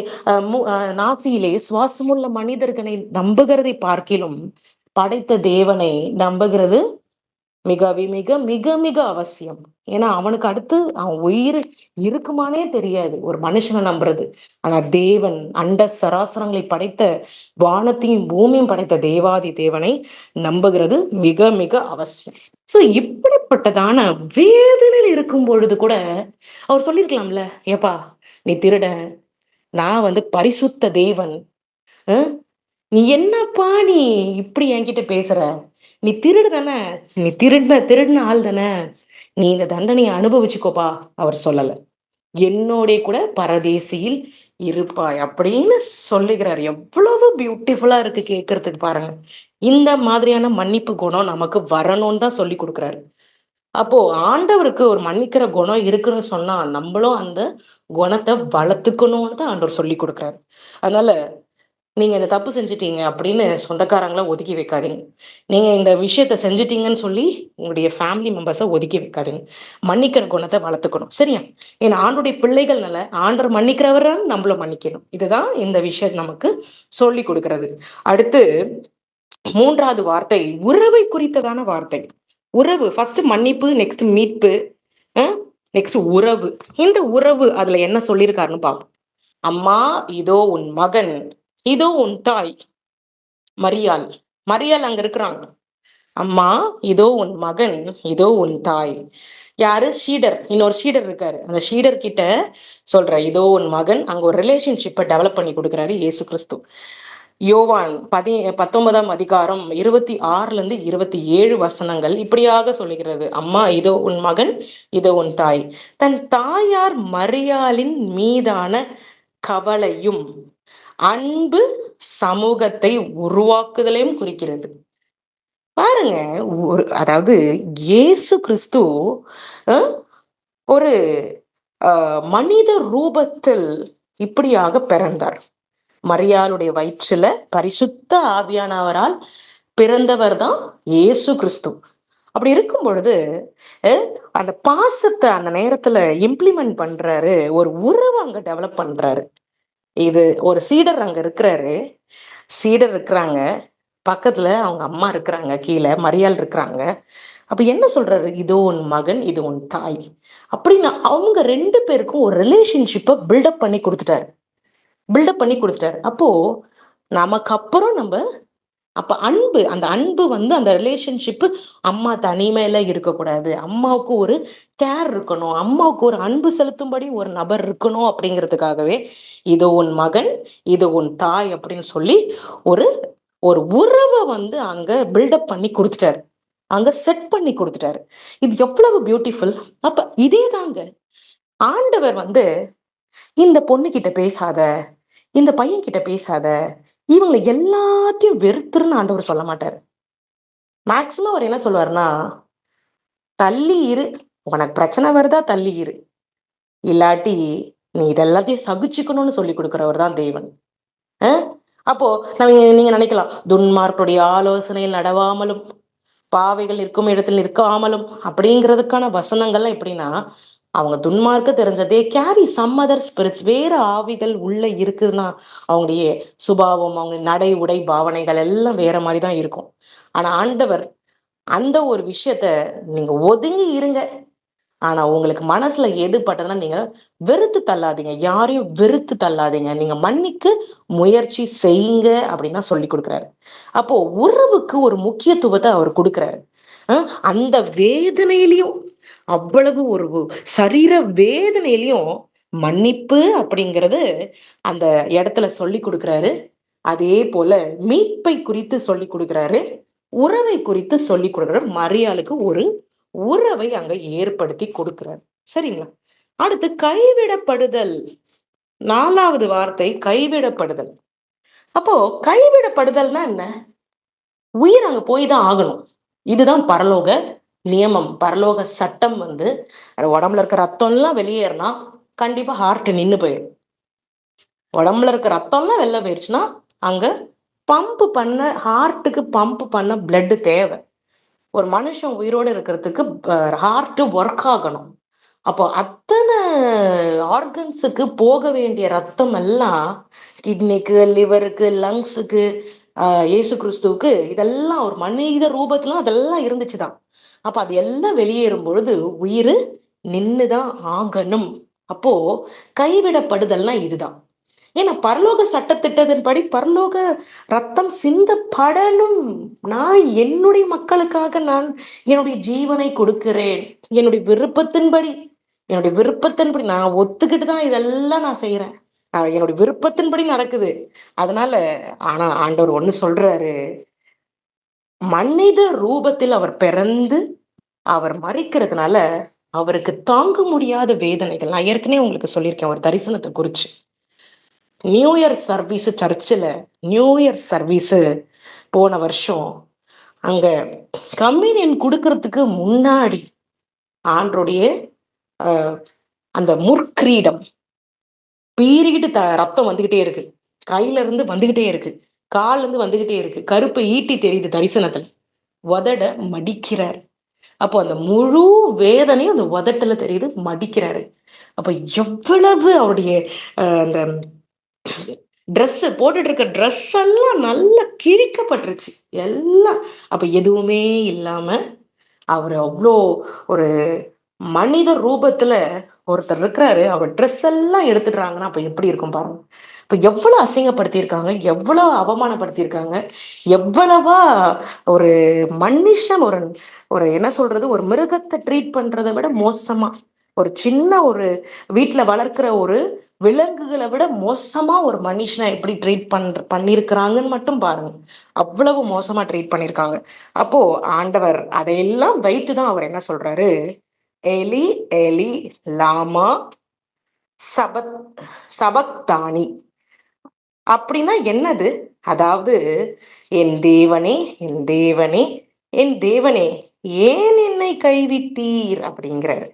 நாசியிலே சுவாசமுள்ள மனிதர்களை நம்புகிறதை பார்க்கிலும் படைத்த தேவனை நம்புகிறது மிக மிக மிக மிக அவசியம். ஏன்னா அவனுக்கு அடுத்து அவன் உயிர் இருக்குமானே தெரியாது ஒரு மனுஷனை நம்புறது. ஆனா தேவன் அண்ட சராசரங்களை படைத்த, வானத்தையும் பூமியும் படைத்த தேவாதி தேவனை நம்புகிறது மிக மிக அவசியம். சோ இப்படிப்பட்டதான வேதனையில் இருக்கும் பொழுது கூட அவர் சொல்லியிருக்கலாம்ல, ஏப்பா நீ திருட, நான் பரிசுத்த தேவன், நீ என்னப்பா நீ இப்படி என்கிட்ட பேசுற, நீ திருடு தானே, நீ திருடின ஆள் தானே, நீ இந்த தண்டனையை அனுபவிச்சுக்கோப்பா. அவர் சொல்லல, என்னோட கூட பரதேசியில் இருப்பாய் அப்படின்னு சொல்லுகிறார். எவ்வளவு பியூட்டிஃபுல்லா இருக்கு கேட்கறதுக்கு. பாருங்க, இந்த மாதிரியான மன்னிப்பு குணம் நமக்கு வரணும்னு தான் சொல்லி கொடுக்குறாரு. அப்போ ஆண்டவருக்கு ஒரு மன்னிக்கிற குணம் இருக்குன்னு சொன்னா நம்மளும் அந்த குணத்தை வளர்த்துக்கணும்னு தான் ஆண்டவர் சொல்லி கொடுக்குறாரு. அதனால நீங்க இந்த தப்பு செஞ்சுட்டீங்க அப்படின்னு சொந்தக்காரங்களை ஒதுக்கி வைக்காதீங்க. நீங்க இந்த விஷயத்த செஞ்சுட்டீங்கன்னு சொல்லி உங்களுடைய ஃபேமிலி மெம்பர்ஸை ஒதுக்கி வைக்காதீங்க. மன்னிக்கிற குணத்தை வளர்த்துக்கணும், சரியா? ஏன்னா ஆண்டுடைய பிள்ளைகள்னால ஆண்டவர் மன்னிக்கிறவரை நம்மளும் மன்னிக்கணும். இதுதான் இந்த விஷயம் நமக்கு சொல்லி கொடுக்கிறது. அடுத்து மூன்றாவது வார்த்தை உறவை குறித்ததான வார்த்தை. உறவு ஃபர்ஸ்ட் மன்னிப்பு, நெக்ஸ்ட் மீட்பு, நெக்ஸ்ட் உறவு. இந்த உறவு அதுல என்ன சொல்லியிருக்காருன்னு பார்ப்போம். அம்மா இதோ உன் மகன், இதோ உன் தாய். மரியாள் மரியாள் அங்க இருக்கிறாங்க. அம்மா இதோ உன் மகன், இதோ உன் தாய். யாரு? ஷீடர். இன்னொரு ஷீடர் இருக்காரு. அந்த ஷீடர் கிட்ட சொல்ற இதோ உன் மகன். அங்க ஒரு ரிலேஷன்ஷிப்பை டெவலப் பண்ணி கொடுக்குறாரு இயேசு கிறிஸ்து. யோவான் 19ஆம் அதிகாரம் 26 27 வசனங்கள் இப்படியாக சொல்லுகிறது. அம்மா இதோ உன் மகன், இதோ உன் தாய். தன் தாயார் மரியாளின் மீதான கவலையும் அன்பு சமூகத்தை உருவாக்குதலையும் குறிக்கிறது. பாருங்க, அதாவது இயேசு கிறிஸ்து ஒரு மனித ரூபத்தில் இப்படியாக பிறந்தார். மரியாளுடைய வயிற்றுல பரிசுத்த ஆவியானவரால் பிறந்தவர் தான் இயேசு கிறிஸ்து. அப்படி இருக்கும் பொழுது அந்த பாசத்தை அந்த நேரத்துல இம்ப்ளிமெண்ட் பண்றாரு, ஒரு உறவு அங்க டெவலப் பண்றாரு. இது ஒரு சீடர் அங்க இருக்கிறாரு, சீடர் இருக்கிறாங்க, பக்கத்துல அவங்க அம்மா இருக்கிறாங்க, கீழே மரியாள் இருக்கிறாங்க. அப்ப என்ன சொல்றாரு, இதோ உன் மகன், இது உன் தாய் அப்படின்னு அவங்க ரெண்டு பேருக்கும் ஒரு ரிலேஷன்ஷிப்பை பில்டப் பண்ணி கொடுத்துட்டாரு. அப்போ நமக்கு அப்புறம் நம்ம அப்ப அன்பு, அந்த அன்பு அந்த ரிலேஷன்ஷிப், அம்மா தனிமையில இருக்கக்கூடாது, அம்மாவுக்கு ஒரு கேர் இருக்கணும், அம்மாவுக்கு ஒரு அன்பு செலுத்தும்படி ஒரு நபர் இருக்கணும் அப்படிங்கிறதுக்காகவே இது உன் மகன், இது உன் தாய் அப்படின்னு சொல்லி ஒரு ஒரு உறவை அங்க பில்டப் பண்ணி கொடுத்துட்டாரு, அங்க செட் பண்ணி கொடுத்துட்டாரு. இது எவ்வளவு பியூட்டிஃபுல். அப்ப இதே தாங்க ஆண்டவர் இந்த பொண்ணு கிட்ட பேசாத, இந்த பையன் கிட்ட பேசாத, இவங்க எல்லாத்தையும் வெறுத்துருன்னு ஆண்டவர் சொல்ல மாட்டாரு. மேக்சிமம் அவர் என்ன சொல்லுவாருன்னா, தள்ளி இரு, உனக்கு பிரச்சனை வருதா தள்ளி இரு, இல்லாட்டி நீ இதெல்லாத்தையும் சகிச்சுக்கணும்னு சொல்லி கொடுக்கிறவர் தான் தேவன். அப்போ நீங்க நினைக்கலாம், துன்மார்க்குடைய ஆலோசனையில் நடவாமலும் பாவைகள் இருக்கும் இடத்தில் நிற்காமலும் அப்படிங்கிறதுக்கான வசனங்கள்லாம் எப்படின்னா, அவங்க துன்மார்க்க தெரிஞ்சதே கேரி சம் அதர் ஸ்பிரிட்ஸ், வேற ஆவிகள் உள்ள இருக்குதுன்னா அவங்களுடைய சுபாவம், அவங்க நடை உடை பாவனைகள் எல்லாம் வேற மாதிரி தான் இருக்கும். ஆனா ஆண்டவர் அந்த ஒரு விஷயத்த நீங்க ஒதுங்கி இருங்க, ஆனா உங்களுக்கு மனசுல எது பட்டதுன்னா நீங்க வெறுத்து தள்ளாதீங்க, யாரையும் வெறுத்து தள்ளாதீங்க, நீங்க மன்னிக்க முயற்சி செய்யுங்க அப்படின்னு சொல்லி கொடுக்குறாரு. அப்போ உறவுக்கு ஒரு முக்கியத்துவத்தை அவர் கொடுக்குறாரு. அந்த வேதனையிலையும், அவ்வளவு ஒரு சரீர வேதனையிலையும் மன்னிப்பு அப்படிங்கிறது அந்த இடத்துல சொல்லி கொடுக்குறாரு. அதே போல மீட்பை குறித்து சொல்லி கொடுக்குறாரு, உறவை குறித்து சொல்லி கொடுக்குறாரு. மரியாளுக்கு ஒரு உறவை அங்க ஏற்படுத்தி கொடுக்கிறார். சரிங்களா? அடுத்து கைவிடப்படுதல். 4வது வார்த்தை கைவிடப்படுதல். அப்போ கைவிடப்படுதல்னா என்ன? உயிர் அங்க போய் தான் ஆகணும். இதுதான் பரலோக நியமம், பரலோக சட்டம். உடம்புல இருக்க ரத்தம் எல்லாம் வெளியேறினா கண்டிப்பா ஹார்ட் நின்னு போயிடும். உடம்புல இருக்க ரத்தம் எல்லாம் வெளில போயிடுச்சுன்னா அங்க பம்ப் பண்ண, ஹார்ட்டுக்கு பம்ப் பண்ண பிளட் தேவை. ஒரு மனுஷன் உயிரோடு இருக்கிறதுக்கு ஹார்ட் ஒர்க் ஆகணும். அப்போ அத்தனை ஆர்கன்ஸுக்கு போக வேண்டிய ரத்தம் எல்லாம் கிட்னிக்கு, லிவருக்கு, லங்ஸுக்கு, இயேசு கிறிஸ்துவுக்கு இதெல்லாம் ஒரு மனித ரூபத்துல அதெல்லாம் இருந்துச்சுதான். அப்ப அது எல்லாம் வெளியேறும் பொழுது உயிர் நின்னுதான் ஆகணும். அப்போ கைவிடப்படுதல்னா இதுதான். ஏன்னா பரலோக சட்டத்திட்டத்தின்படி பரலோக ரத்தம் சிந்தப்படணும். நான் என்னுடைய மக்களுக்காக நான் என்னுடைய ஜீவனை கொடுக்கிறேன். என்னுடைய விருப்பத்தின்படி நான் ஒத்துக்கிட்டு தான் இதெல்லாம் நான் செய்யறேன். என்னுடைய விருப்பத்தின்படி நடக்குது. அதனால ஆனா ஆண்டவர் ஒண்ணு சொல்றாரு, மனித ரூபத்தில் அவர் பிறந்து அவர் மறிக்கிறதுனால அவருக்கு தாங்க முடியாத வேதனைகள். நான் ஏற்கனவே உங்களுக்கு சொல்லியிருக்கேன் ஒரு தரிசனத்தை குறிச்சு. நியூ இயர் சர்வீஸ், சர்ச்சில் நியூ இயர் சர்வீஸ் போன வருஷம் அங்க கம்யூனியன் கொடுக்கறதுக்கு முன்னாடி ஆண்டருடைய அந்த முற்கிரீடம் பீறிக்கிட்டு ரத்தம் வந்துகிட்டே இருக்கு, கையில இருந்து வந்துகிட்டே இருக்கு, கால்ல இருந்து வந்துகிட்டே இருக்கு, கருப்பு ஈட்டி தெரியுது தரிசனத்துல, உதட மடிக்கிறார். அப்போ அந்த முழு வேதனையும் அந்த உதட்டுல தெரியுது, மடிக்கிறாரு. அப்ப எவ்வளவு அவருடைய அந்த ட்ரெஸ் போட்டுட்டு இருக்க ட்ரெஸ் எல்லாம் நல்லா கிழிக்கப்பட்டுருச்சு எல்லாம். அப்ப எதுவுமே இல்லாம அவர் அவ்வளோ ஒரு மனித ரூபத்துல ஒருத்தர் இருக்கிறாரு, அவர் ட்ரெஸ் எல்லாம் எடுத்துடுறாங்கன்னா அப்ப எப்படி இருக்கும் பாருங்க. இப்ப எவ்வளவு அசிங்கப்படுத்தியிருக்காங்க, எவ்வளவு அவமானப்படுத்தியிருக்காங்க, எவ்வளவா ஒரு மனுஷன் ஒரு ஒரு என்ன சொல்றது, ஒரு மிருகத்தை ட்ரீட் பண்றதை விட மோசமா, ஒரு சின்ன ஒரு வீட்டுல வளர்க்கிற ஒரு விலங்குகளை விட மோசமா ஒரு மனுஷனை எப்படி ட்ரீட் பண்ணிருக்கிறாங்கன்னு மட்டும் பாருங்க. அவ்வளவு மோசமா ட்ரீட் பண்ணிருக்காங்க. அப்போ ஆண்டவர் அதையெல்லாம் வைத்துதான் அவர் என்ன சொல்றாரு, எலி எலி லாமா சபக்தானி அப்படின்னா என்னது? அதாவது என் தேவனே, என் தேவனே, என் தேவனே, ஏன் என்னை கைவிட்டீர் அப்படிங்கிறாரு.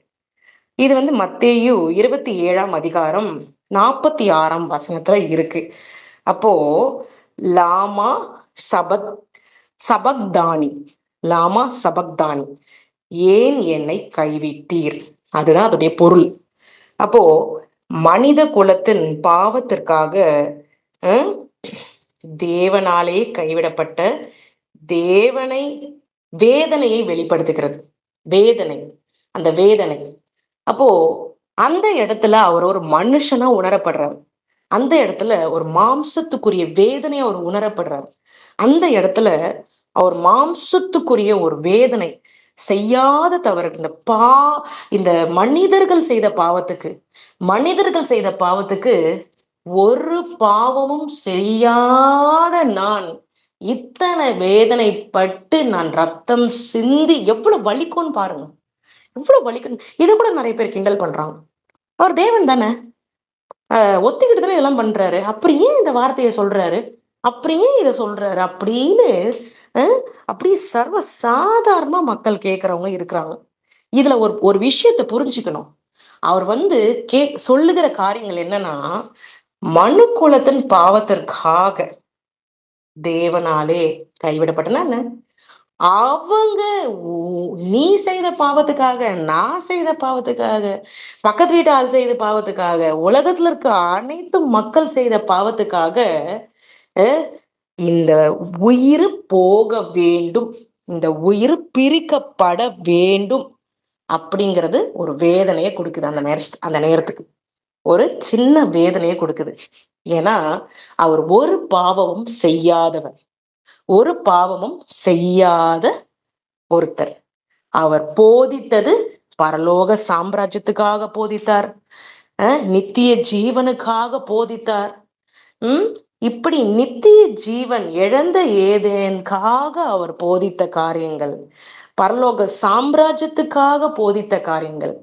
இது மத்தேயு 27ஆம் அதிகாரம் 46ஆம் வசனத்துல இருக்கு. அப்போ லாமா சபத் சபக்தானி, லாமா சபக்தானி, ஏன் என்னை கைவிட்டீர், அதுதான் அதோடைய பொருள். அப்போ மனித குலத்தின் பாவத்திற்காக தேவனாலே கைவிடப்பட்ட தேவனை வேதனையை வெளிப்படுத்துகிறது. வேதனை, அந்த வேதனை. அப்போ அந்த இடத்துல அவர் ஒரு மனுஷனா உணரப்படுறாரு. அந்த இடத்துல ஒரு மாம்சத்துக்குரிய வேதனை அவர் உணரப்படுறாரு. அந்த இடத்துல அவர் மாம்சத்துக்குரிய ஒரு வேதனை, செய்யாத தவறு, இந்த மனிதர்கள் செய்த பாவத்துக்கு, மனிதர்கள் செய்த பாவத்துக்கு ஒரு பாவமும் செய்யாத நான் இத்தனை வேதனைப்பட்டு நான் ரத்தம் சிந்தி எவ்வளவு வலிக்கும்னு பாருங்க. எவ்வளவு வலிக்கும். இதை கூட நிறைய பேர் கிண்டல் பண்றாங்க. அவர் தேவன் தானே, ஒத்துக்கிட்டு தானே இதெல்லாம் பண்றாரு, அப்படி ஏன் இந்த வார்த்தையை சொல்றாரு, அப்படி ஏன் இதை சொல்றாரு அப்படின்னு அப்படி சர்வ சாதாரணமா மக்கள் கேட்கறவங்க இருக்கிறாங்க. இதுல ஒரு ஒரு விஷயத்தை புரிஞ்சுக்கணும். அவர் சொல்லுகிற காரியங்கள் என்னன்னா, மனு குலத்தின் பாவத்திற்காக தேவனாலே கைவிடப்பட்டனா என்ன, அவங்க நீ செய்த பாவத்துக்காக, நான் செய்த பாவத்துக்காக, பக்கத்து வீட்டு ஆள் செய்த பாவத்துக்காக, உலகத்துல இருக்க அனைத்து மக்கள் செய்த பாவத்துக்காக இந்த உயிர் போக வேண்டும், இந்த உயிர் பிரிக்கப்பட வேண்டும் அப்படிங்கிறது ஒரு வேதனையை கொடுக்குது. அந்த நேரத்துக்கு ஒரு சின்ன வேதனையை கொடுக்குது. ஏன்னா அவர் ஒரு பாவமும் செய்யாதவர், ஒரு பாவமும் செய்யாத ஒருத்தர். அவர் போதித்தது பரலோக சாம்ராஜ்யத்துக்காக போதித்தார், நித்திய ஜீவனுக்காக போதித்தார். இப்படி நித்திய ஜீவன் இழந்த ஏதேனுக்காக அவர் போதித்த காரியங்கள், பரலோக சாம்ராஜ்யத்துக்காக போதித்த காரியங்கள்,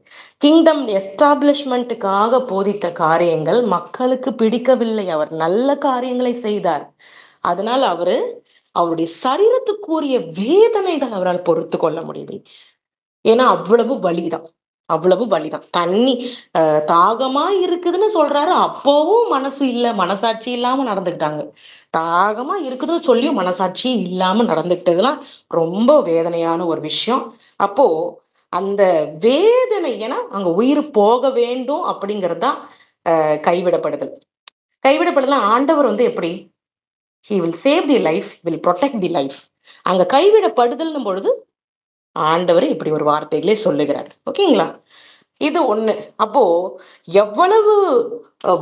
கிங்டம் எஸ்டாப்ளிஷ்மெண்ட்டுக்காக போதித்த காரியங்கள் மக்களுக்கு பிடிக்கவில்லை. அவர் நல்ல காரியங்களை செய்தார். அதனால அவருடைய சரீரத்துக்குரிய வேதனைகள் அவரால் பொறுத்து கொள்ள முடியவில்லை. ஏன்னா அவ்வளவு வலிதான், அவ்வளவு வலிதான். தண்ணி தாகமா இருக்குதுன்னு சொல்றாரு, அப்பவும் மனசு இல்ல, மனசாட்சி இல்லாம நடந்துக்கிட்டாங்க. தாகமா இருக்குதுன்னு சொல்லியும் மனசாட்சி இல்லாம நடந்துக்கிட்டதுலாம் ரொம்ப வேதனையான ஒரு விஷயம். அப்போ அந்த வேதனை, ஏன்னா அங்க உயிர் போக வேண்டும் அப்படிங்கிறது தான் கைவிடப்படுதல். கைவிடப்படுதல் ஆண்டவர் எப்படி, he will save the life, will protect the life. அங்க கைவிடப்படுதல்னும் பொழுது ஆண்டவர் இப்படி ஒரு வார்த்தைகளே சொல்லுகிறார். ஓகேங்களா, இது ஒண்ணு. அப்போ எவ்வளவு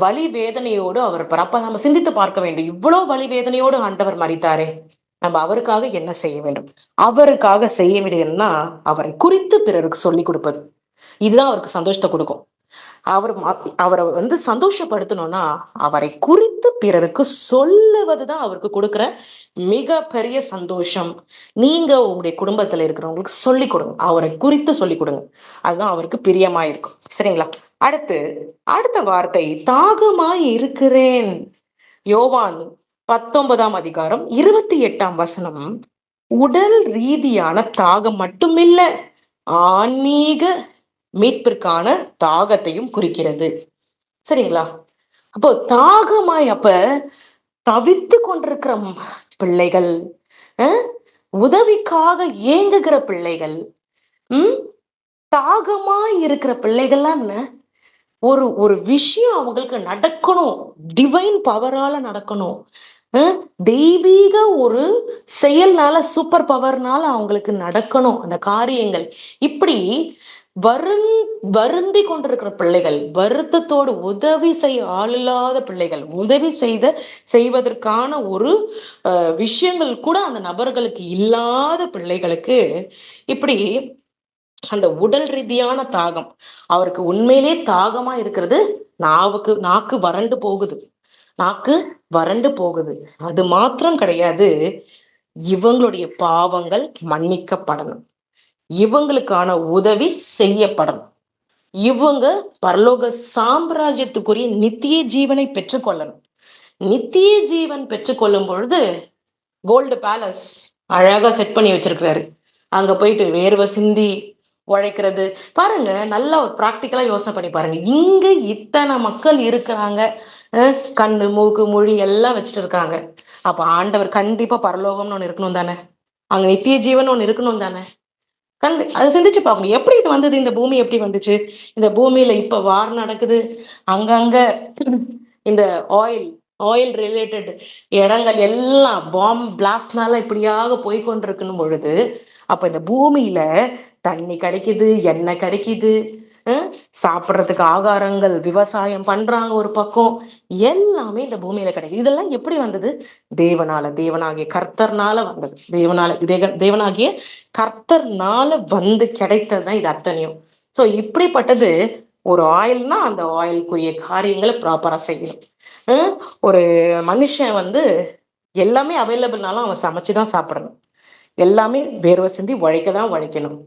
வலி வேதனையோடு அவர் அப்ப நம்ம சிந்தித்து பார்க்க வேண்டும். இவ்வளவு வலி வேதனையோடு ஆண்டவர் மரித்தாரே, நம்ம அவருக்காக என்ன செய்ய வேண்டும்? அவருக்காக செய்ய வேண்டியதுன்னா அவரை குறித்து பிறருக்கு சொல்லி கொடுப்பது. இதுதான் அவருக்கு சந்தோஷத்தை கொடுக்கும். அவரை சந்தோஷப்படுத்தணும்னா அவரை குறித்து பிறருக்கு சொல்லுவதுதான் அவருக்கு கொடுக்கிற மிக பெரிய சந்தோஷம். நீங்க உங்களுடைய குடும்பத்துல இருக்கிறவங்களுக்கு சொல்லிக் கொடுங்க, அவரை குறித்து சொல்லிக் கொடுங்க, அதுதான் அவருக்கு பிரியமா இருக்கும். சரிங்களா? அடுத்த வார்த்தை தாகமாய் இருக்கிறேன். யோவான் 19ஆம் அதிகாரம் 28ஆம் வசனம் உடல் ரீதியான தாகம் மட்டுமில்ல, ஆன்மீக மீட்பிற்கான தாகத்தையும் குறிக்கிறது. சரிங்களா? அப்போ தாகமாய், அப்ப தவித்து கொண்டிருக்கிற பிள்ளைகள், உதவிக்காக ஏங்குகிற பிள்ளைகள், தாகமாய் இருக்கிற பிள்ளைகள்லாம் ஒரு விஷயம் அவங்களுக்கு நடக்கணும், டிவைன் பவரால நடக்கணும், தெய்வீக ஒரு செயல்னால, சூப்பர் பவர்னால அவங்களுக்கு நடக்கணும் அந்த காரியங்கள். இப்படி வருந்தி கொண்டிருக்கிற பிள்ளைகள், வருத்தத்தோடு உதவி செய்ய ஆளில்லாத பிள்ளைகள், உதவி செய்வதற்கான ஒரு விஷயங்கள் கூட அந்த நபர்களுக்கு இல்லாத பிள்ளைகளுக்கு இப்படி அந்த உடல் ரீதியான தாகம், அவருக்கு உண்மையிலே தாகமா இருக்கிறது, நாக்கு வறண்டு போகுது, நாக்கு வறண்டு போகுது. அது மாத்திரம் கிடையாது, இவங்களுடைய பாவங்கள் மன்னிக்கப்படணும், இவங்களுக்கான உதவி செய்யப்படணும், இவங்க பரலோக சாம்ராஜ்யத்துக்குரிய நித்திய ஜீவனை பெற்றுக்கொள்ளணும். நித்திய ஜீவன் பெற்றுக்கொள்ளும் பொழுது கோல்டு பேலஸ் அழகா செட் பண்ணி வச்சிருக்கிறாரு. அங்க போயிட்டு வேர்வை சிந்தி உழைக்கிறது. பாருங்க, நல்லா ஒரு பிராக்டிக்கலா யோசனை பண்ணி பாருங்க. இங்க இத்தனை மக்கள் இருக்கிறாங்க. கண்ணு, மூக்கு, மொழி எல்லாம் வச்சுட்டு இருக்காங்க. அப்ப ஆண்டவர் கண்டிப்பா பரலோகம்னு ஒண்ணு இருக்கணும் தானே? அங்க நித்திய ஜீவன் ஒண்ணு இருக்கணும் தானே? அதை சிந்திச்சு பார்க்கணும். எப்படி இது வந்தது? இந்த பூமி எப்படி வந்துச்சு? இந்த பூமியில இப்ப வார் நடக்குது. அங்கங்க இந்த ஆயில் ஆயில் ரிலேட்டட் இடங்கள் எல்லாம் பாம் பிளாஸ்ட்னால இப்படியாக போய்கொண்டிருக்கணும் பொழுது, அப்ப இந்த பூமியில தண்ணி கிடைக்குது, எண்ணெய் கிடைக்குது, சாப்பிட்றதுக்கு ஆகாரங்கள், விவசாயம் பண்றாங்க ஒரு பக்கம், எல்லாமே இந்த பூமியில கிடைக்குது. இதெல்லாம் எப்படி வந்தது? தேவனாகிய கர்த்தர்னால வந்தது. தேவனாகிய கர்த்தர்னால வந்து கிடைத்ததுதான் இது அத்தனையும். சோ இப்படிப்பட்டது ஒரு ஆயில்னா அந்த ஆயிலுக்குரிய காரியங்களை ப்ராப்பரா செய்யணும். ஒரு மனுஷன் வந்து எல்லாமே அவைலபிள்னாலும் அவன் சமைச்சுதான் சாப்பிடணும். எல்லாமே வேர்வை சிந்தி உழைக்கதான் உழைக்கணும்.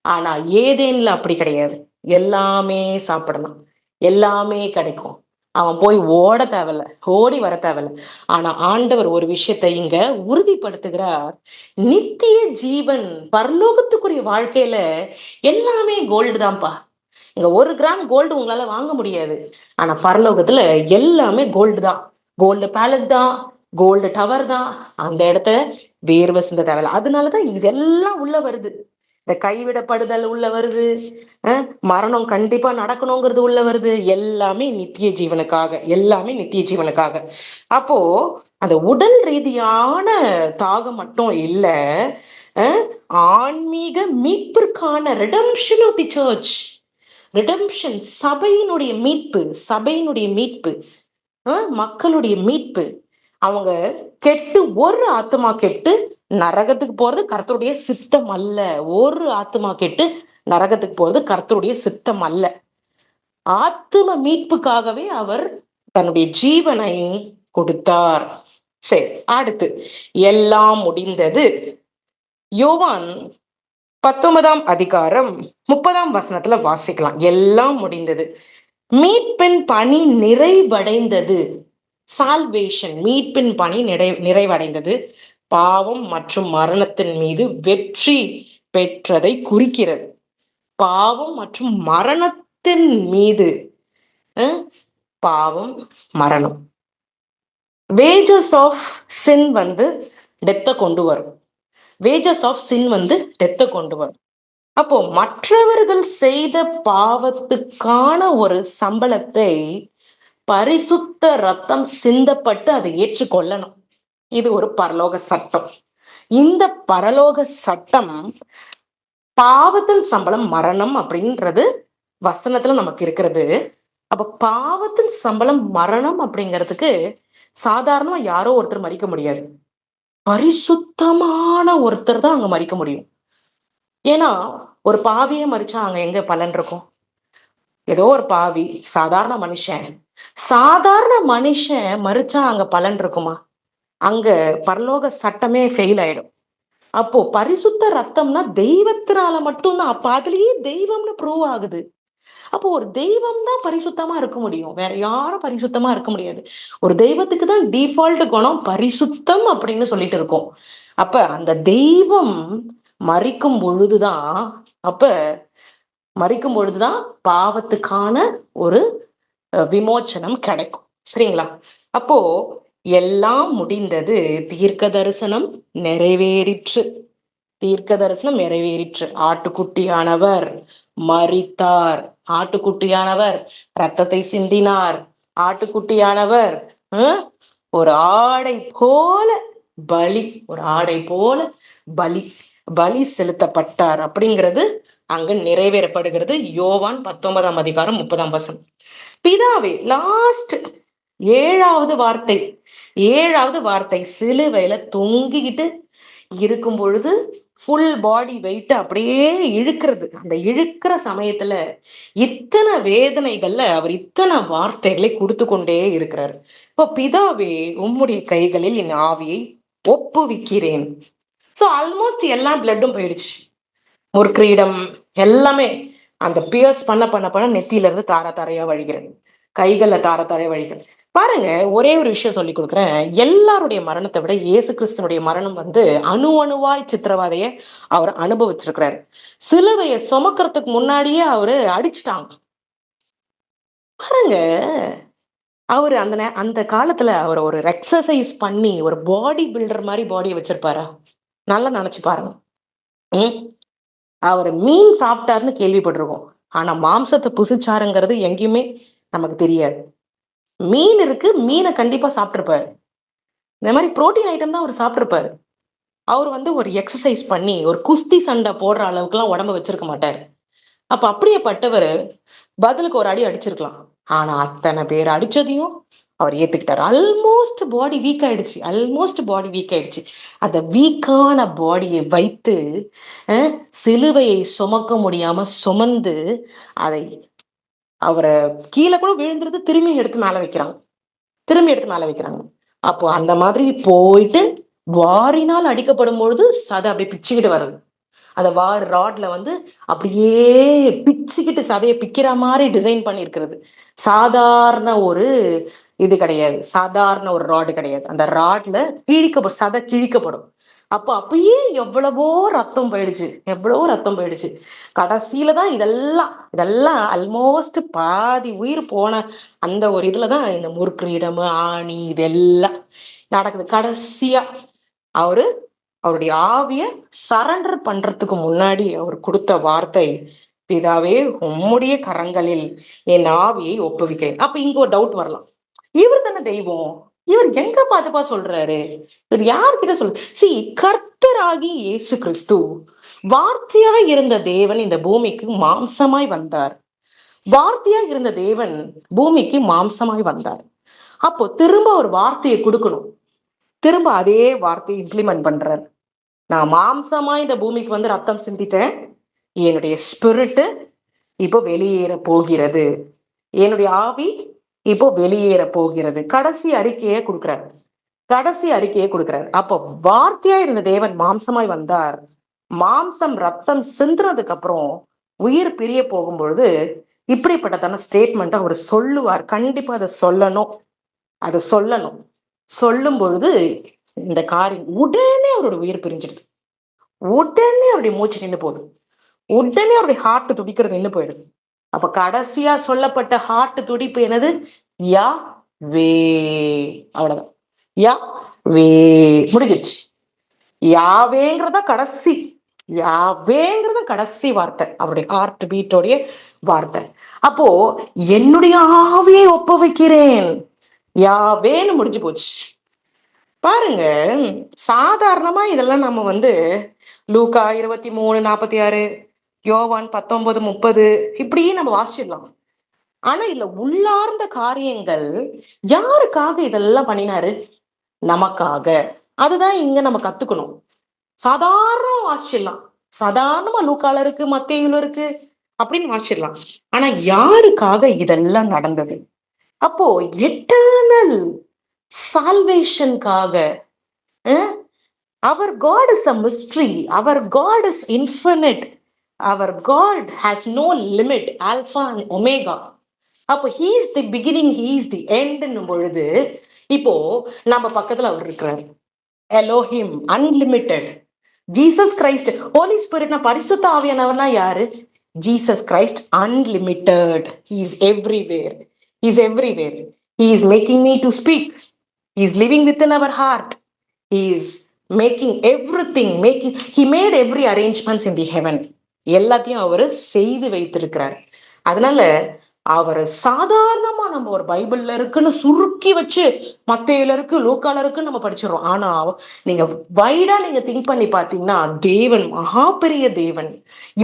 ஆனா ஏதேன்ல அப்படி கிடையாது. எல்லாமே சாப்பிடலாம், எல்லாமே கிடைக்கும். அவன் போய் ஓட தேவையில்ல, ஓடி வர தேவையில்ல. ஆனா ஆண்டவர் ஒரு விஷயத்தை இங்க உறுதிப்படுத்துகிறார். நித்திய ஜீவன், பரலோகத்துக்குரிய வாழ்க்கையில எல்லாமே கோல்டு தான்ப்பா. இங்க 1 கிராம் கோல்டு உங்களால வாங்க முடியாது. ஆனா பரலோகத்துல எல்லாமே கோல்டு தான். கோல்டு பேலஸ் தான், கோல்டு டவர் தான். அந்த இடத்த வேர்வை சிந்த தேவையில்ல. அதனாலதான் இதெல்லாம் உள்ள வருது. இந்த கைவிடப்படுதல் உள்ள வருது, மரணம் கண்டிப்பா நடக்கணுங்கிறது உள்ள வருது. எல்லாமே நித்திய ஜீவனுக்காக, எல்லாமே நித்திய ஜீவனுக்காக. அப்போ அந்த உடல் ரீதியான தாகம் மட்டும் இல்ல, ஆன்மீக மீட்பிற்கான redemption of the church, redemption, சபையினுடைய மீட்பு, சபையினுடைய மீட்பு, மக்களுடைய மீட்பு. அவங்க கெட்டு ஒரு ஆத்மா கெட்டு நரகத்துக்கு போறது கர்த்தருடைய சித்தம் அல்ல. ஒரு ஆத்மா கெட்டு நரகத்துக்கு போறது கர்த்தருடைய சித்தம் அல்ல. ஆத்ம மீட்புக்காகவே அவர் தன்னுடைய ஜீவனை கொடுத்தார். சரி, அடுத்து எல்லாம் முடிந்தது. யோவான் 19ஆம் அதிகாரம் 30ஆம் வசனத்துல வாசிக்கலாம். எல்லாம் முடிந்தது, மீட்பின் பணி நிறைவடைந்தது. சால்வேஷன், மீட்பின் பணி நிறைவடைந்தது. பாவம் மற்றும் மரணத்தின் மீது வெற்றி பெற்றதை குறிக்கிறது. பாவம் மற்றும் மரணத்தின் மீது, பாவம் மரணம், வேஜஸ் ஆஃப் சின் வந்து டெத்தை கொண்டு வரும். வேஜஸ் ஆஃப் சின் வந்து டெத்தை கொண்டு வரும். அப்போ மற்றவர்கள் செய்த பாவத்துக்கான ஒரு சம்பளத்தை பரிசுத்த ரத்தம் சிந்தப்பட்டு அதை ஏற்றுக்கொள்ளணும். இது ஒரு பரலோக சட்டம். இந்த பரலோக சட்டம், பாவத்தின் சம்பளம் மரணம் அப்படின்றது வசனத்துல நமக்கு இருக்கிறது. அப்ப பாவத்தின் சம்பளம் மரணம் அப்படிங்கிறதுக்கு சாதாரணமா யாரோ ஒருத்தர் மறிக்க முடியாது. பரிசுத்தமான ஒருத்தர் தான் அங்க மறிக்க முடியும். ஏன்னா ஒரு பாவியை மறிச்சா அங்க எங்க பலன் இருக்கும்? ஏதோ ஒரு பாவி, சாதாரண மனுஷன் மறிச்சா அங்க பலன் இருக்குமா? அங்க பரலோக சட்டமே ஃபெயில் ஆயிடும். அப்போ பரிசுத்த ரத்தம்னா தெய்வத்தினால மட்டும்தான். அப்ப அதுலயே தெய்வம்னு ப்ரூவ் ஆகுது. அப்போ ஒரு தெய்வம் தான் பரிசுத்தமா இருக்க முடியும், வேற யாரும் பரிசுத்தமா இருக்க முடியாது. ஒரு தெய்வத்துக்கு தான் டிஃபால்ட் குணம் பரிசுத்தம் அப்படின்னு சொல்லிட்டு இருக்கோம். அப்ப அந்த தெய்வம் மறிக்கும் பொழுதுதான், பாவத்துக்கான ஒரு விமோச்சனம் கிடைக்கும். சரிங்களா? அப்போ எல்லாம் முடிந்தது, தீர்க்க தரிசனம் நிறைவேறிற்று. ஆட்டுக்குட்டியானவர் மரித்தார், ஆட்டுக்குட்டியானவர் ரத்தத்தை சிந்தினார், ஆட்டுக்குட்டியானவர் ஒரு ஆடை போல பலி செலுத்தப்பட்டார் அப்படிங்கிறது அங்க நிறைவேறப்படுகிறது. யோவான் 19ஆம் அதிகாரம் 30ஆம் வசனம். பிதாவே, லாஸ்ட் ஏழாவது வார்த்தை சிலுவையில தொங்கிக்கிட்டு இருக்கும் பொழுது ஃபுல் பாடி வெயிட் அப்படியே இழுக்கிறது. அந்த இழுக்கிற சமயத்துல இத்தனை வேதனைகள்ல அவர் இத்தனை வார்த்தைகளை கொடுத்து கொண்டே இருக்கிறார். இப்போ பிதாவே, உம்முடைய கைகளில் என் ஆவியை ஒப்புவிக்கிறேன். ஸோ ஆல்மோஸ்ட் எல்லா பிளட்டும் போயிடுச்சு. ஒரு கிரீடம் எல்லாமே அந்த பியர்ஸ் பண்ண நெத்தியில இருந்து தார தாரையா வழிகிறது, கைகள்ல தார தாரையா வழிகிறது. பாருங்க, ஒரே ஒரு விஷயம் சொல்லி கொடுக்குறேன். எல்லாருடைய மரணத்தை விட இயேசு கிறிஸ்துனுடைய மரணம் வந்து அணு அணுவாய் சித்திரவதைய அவர் அனுபவிச்சிருக்கிறாரு. சிலுவையை சுமக்கிறதுக்கு முன்னாடியே அவரு அடிச்சுட்டாங்க. பாருங்க, அவரு அந்த காலத்துல அவர் ஒரு எக்ஸசைஸ் பண்ணி ஒரு பாடி பில்டர் மாதிரி பாடியை வச்சிருப்பாரா? நல்லா நினைச்சு பாருங்க. ம் அவர் மீன் சாப்பிட்டாருன்னு கேள்விப்பட்டிருக்கோம். ஆனா மாம்சத்தை புசிச்சாருங்கிறது எங்கேயுமே நமக்கு தெரியாது. மீன் இருக்கு, மீனை கண்டிப்பா சாப்பிட்டிருப்பாரு. இந்த மாதிரி புரோட்டீன் ஐட்டம் தான் அவர் சாப்பிட்டிருப்பாரு. அவர் வந்து ஒரு எக்ஸசைஸ் பண்ணி ஒரு குஸ்தி சண்டை போடுற அளவுக்குலாம் உடம்ப வச்சிருக்க மாட்டாரு. அப்ப அப்படியேப்பட்டவர் பதிலுக்கு ஒரு அடி அடிச்சிருக்கலாம். ஆனா அத்தனை பேர் அடிச்சதையும் அவர் ஏத்துக்கிட்டாரு. ஆல்மோஸ்ட் பாடி வீக் ஆயிடுச்சு. அந்த வீக்கான பாடியை வைத்து சிலுவையை சுமக்க முடியாம சுமந்து அதை அவரை கீழே கூட விழுந்துருது, திரும்பி எடுத்து மேல வைக்கிறாங்க. அப்போ அந்த மாதிரி போயிட்டு வாரினால் அடிக்கப்படும் பொழுது சதை அப்படியே பிச்சுக்கிட்டு வருது. அந்த வார் ராட்ல வந்து அப்படியே பிச்சுக்கிட்டு சதையை பிக்கிற மாதிரி டிசைன் பண்ணியிருக்கிறது. சாதாரண ஒரு இது கிடையாது, சாதாரண ஒரு ராடு கிடையாது. அந்த ராட்ல சதை கிழிக்கப்படும். அப்போ அப்பயே எவ்வளவோ ரத்தம் போயிடுச்சு. கடைசியில தான் இதெல்லாம் ஆல்மோஸ்ட் பாதி உயிர் போன அந்த ஒரு இதுலதான் இந்த முற்கிரீடம், ஆணி இதெல்லாம் நடக்குது. கடைசியா அவருடைய ஆவிய சரண்டர் பண்றதுக்கு முன்னாடி அவர் கொடுத்த வார்த்தை, பிதாவே உம்முடைய கரங்களில் என் ஆவியை ஒப்புவிக்கிறேன். அப்ப இங்க ஒரு டவுட் வரலாம், இவர் தானே தெய்வம், இவர் எங்க பாத்துப்பா சொல்றாரு, இவர் யார்கிட்ட சி கர்த்தராகி இயேசு கிறிஸ்து வார்த்தையாய் இருந்த தேவன் இந்த பூமிக்கு மாம்சமாய் வந்தார். வார்த்தையாய் இருந்த தேவன் பூமிக்கு மாம்சமாய் வந்தார். அப்போ திரும்ப ஒரு வார்த்தையை கொடுக்கணும், திரும்ப அதே வார்த்தையை இம்ப்ளிமெண்ட் பண்றார். நான் மாம்சமா இந்த பூமிக்கு வந்து ரத்தம் சிந்திட்டேன், என்னுடைய ஸ்பிரிட் இப்போ வெளியேற போகிறது, என்னுடைய ஆவி இப்போ வெளியேற போகிறது. கடைசி அறிக்கையை கொடுக்கிறார். அப்போ வார்த்தையா இருந்த தேவன் மாம்சமாய் வந்தார். மாம்சம் ரத்தம் சிந்துறதுக்கு அப்புறம் உயிர் பிரிய போகும் பொழுது இப்படிப்பட்டதான ஸ்டேட்மெண்ட் அவர் சொல்லுவார். கண்டிப்பா அதை சொல்லணும். சொல்லும் பொழுது இந்த காரியம் உடனே அவரோட உயிர் பிரிஞ்சிடுது, உடனே அவருடைய மூச்சு நின்று போகுது, உடனே அவருடைய ஹார்ட் துடிக்கிறது நின்று போயிடுது. அப்ப கடைசியா சொல்லப்பட்ட ஹார்ட் துடிப்பு என்னது? யா வே. அவ்வளவுதான், யா வே முடிஞ்சிச்சு. யாவேங்கிறத கடைசி வார்த்தை, அவருடைய ஹார்ட் பீட்டோடைய வார்த்தை. அப்போ என்னுடைய ஆவியை ஒப்ப வைக்கிறேன், யாவேன்னு முடிஞ்சு போச்சு. பாருங்க, சாதாரணமா இதெல்லாம் நம்ம வந்து லூக்கா 23:46, யோவான் 19:30 இப்படியே நம்ம வாசிச்சிடலாம். ஆனா இல்ல, உள்ளார்ந்த காரியங்கள் யாருக்காக இதெல்லாம் பண்ணினாரு? நமக்காக. அதுதான் இங்க நம்ம கத்துக்கணும். சாதாரணமா வாசிச்சிடலாம், சாதாரணமா லூக்கால இருக்கு, மத்தேயுல இருக்கு அப்படின்னு வாசிச்சிடலாம். ஆனா யாருக்காக இதெல்லாம் நடந்தது? அப்போ eternal சால்வேஷனுக்காக. Our God is a mystery. Our God is infinite. Our God has no limit. Alpha and Omega. அப்போ he is the beginning, he is the end பொழுது இப்போ நம்ம பக்கத்துல அவர் இருக்கிறார். Elohim, unlimited. Jesus Christ, holy ஸ்பிரிட்னா பரிசுத்த ஆவியானவர்னா யாரு? Jesus Christ unlimited. He is everywhere. He is everywhere. He is making me to speak. He is living within our heart. He is making everything, he made every arrangements in the heaven. எல்லாத்தையும் அவர் செய்து வைத்திருக்கிறார். அதனால அவர் சாதாரணமா நம்ம ஒரு பைபிள்ல இருக்குன்னு சுருக்கி வச்சு மத்தேயுல இருக்கு, லூக்கால இருக்குன்னு நம்ம படிச்சிடறோம். ஆனா நீங்க வைடா திங்க் பண்ணி பாத்தீங்கன்னா தேவன் மகா பெரிய தேவன்.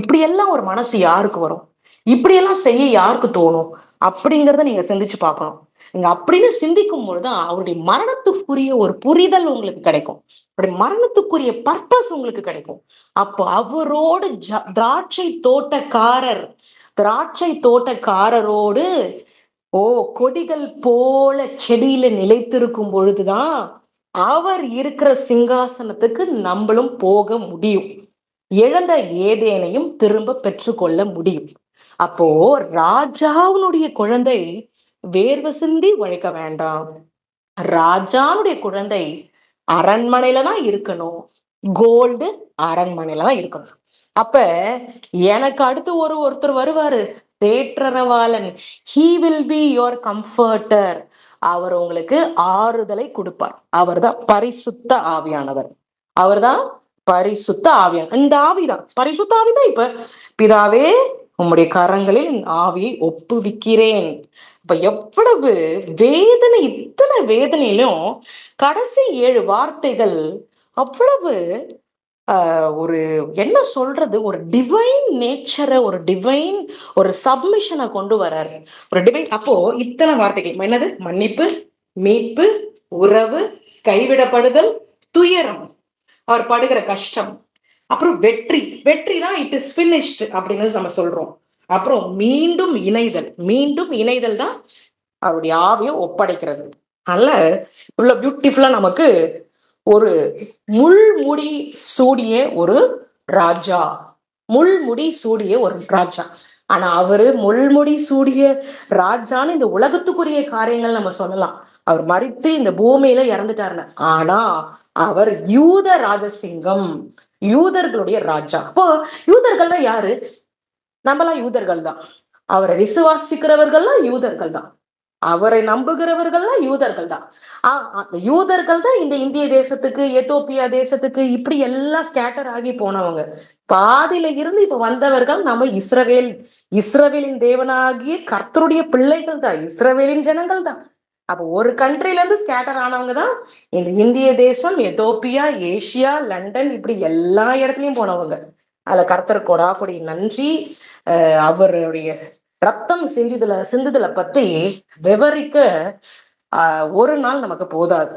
இப்படியெல்லாம் ஒரு மனசு யாருக்கு வரும்? இப்படியெல்லாம் செய்ய யாருக்கு தோணும்? அப்படிங்கிறத நீங்க சிந்திச்சு பார்க்கணும். நீங்க அப்படின்னு சிந்திக்கும் பொழுதுதான் அவருடைய மரணத்துக்குரிய ஒரு புரிதல் உங்களுக்கு கிடைக்கும், அவருடைய மரணத்துக்குரிய பர்பஸ் உங்களுக்கு கிடைக்கும். அப்போ அவரோடு திராட்சை தோட்டக்காரரோடு கொடிகள் போல செடியில நிலைத்திருக்கும் பொழுதுதான் அவர் இருக்கிற சிங்காசனத்துக்கு நம்மளும் போக முடியும், இழந்த ஏதேனையும் திரும்ப பெற்றுக்கொள்ள முடியும். அப்போ ராஜாவுடைய குழந்தை வேர்வை சிந்தி உழைக்க வேண்டாம். ராஜாவுடைய குழந்தை அரண்மனையில தான் இருக்கணும். கோல்டு அரண்மனையில தான் இருக்கணும். அப்ப எனக்கு அடுத்து ஒருத்தர் வருவாரு, தேற்றரவாளன். He will be your comforter. அவர் உங்களுக்கு ஆறுதலை கொடுப்பார். அவர்தான் பரிசுத்த ஆவியானவர். அவர்தான் பரிசுத்த ஆவியானவர். இந்த ஆவிதான், பரிசுத்த ஆவிதான். இப்ப பிதாவே, உம்முடைய கரங்களில் என் ஆவியை ஒப்புவிக்கிறேன். இப்ப எவ்வளவு வேதனை, இத்தனை வேதனையிலும் கடைசி 7 வார்த்தைகள் அவ்வளவு ஒரு என்ன சொல்றது, ஒரு டிவைன் நேச்சரை, ஒரு டிவைன் ஒரு சப்மிஷனை கொண்டு வர்றாரு. ஒரு டிவைன். அப்போ இத்தனை வார்த்தைகள் என்னது? மன்னிப்பு, மீட்பு, உறவு, கைவிடப்படுதல், துயரம், அவர் படுகிற கஷ்டம், அப்புறம் வெற்றி. வெற்றி தான் இட் இஸ் பினிஷ்டு அப்படின்னு நம்ம சொல்றோம். அப்புறம் மீண்டும் இணைதல். மீண்டும் இணைதல் தான் அவருடைய ஆவியை ஒப்படைக்கிறது. அதனால இவ்வளவு பியூட்டிஃபுல்லா நமக்கு ஒரு முள்முடி சூடிய ஒரு ராஜா, முள்முடி சூடிய ஒரு ராஜா. ஆனா அவரு முள்முடி சூடிய ராஜான்னு இந்த உலகத்துக்குரிய காரியங்கள் நம்ம சொல்லலாம். அவர் மரித்து இந்த பூமியில இறந்துட்டாருன்னு. ஆனா அவர் யூத ராஜசிங்கம், யூதர்களுடைய ராஜா. அப்போ யூதர்கள்லாம் யாரு? நம்மளாம் யூதர்கள் தான். அவரை விசுவாசிக்கிறவர்கள்லாம் யூதர்கள் தான். அவரை நம்புகிறவர்கள்லாம் யூதர்கள் தான். யூதர்கள் தான் இந்த இந்திய தேசத்துக்கு, எத்தோப்பியா தேசத்துக்கு இப்படி எல்லாம் ஸ்கேட்டர் ஆகி போனவங்க. பாதியில இருந்து இப்ப வந்தவர்கள் நம்ம இஸ்ரவேல், இஸ்ரவேலின் தேவனாகிய கர்த்தருடைய பிள்ளைகள் தான், இஸ்ரவேலின் ஜனங்கள் தான். அப்போ ஒரு கண்ட்ரில இருந்து ஸ்கேட்டர் ஆனவங்க தான் இந்த இந்திய தேசம், எத்தோப்பியா, ஏசியா, லண்டன், இப்படி எல்லா இடத்துலயும் போனவங்க. அதுல கர்த்தர் கொடாக்குடி நன்றி. அவருடைய ரத்தம் சிந்துதலை பத்தி விவரிக்க ஒரு நாள் நமக்கு போதாது.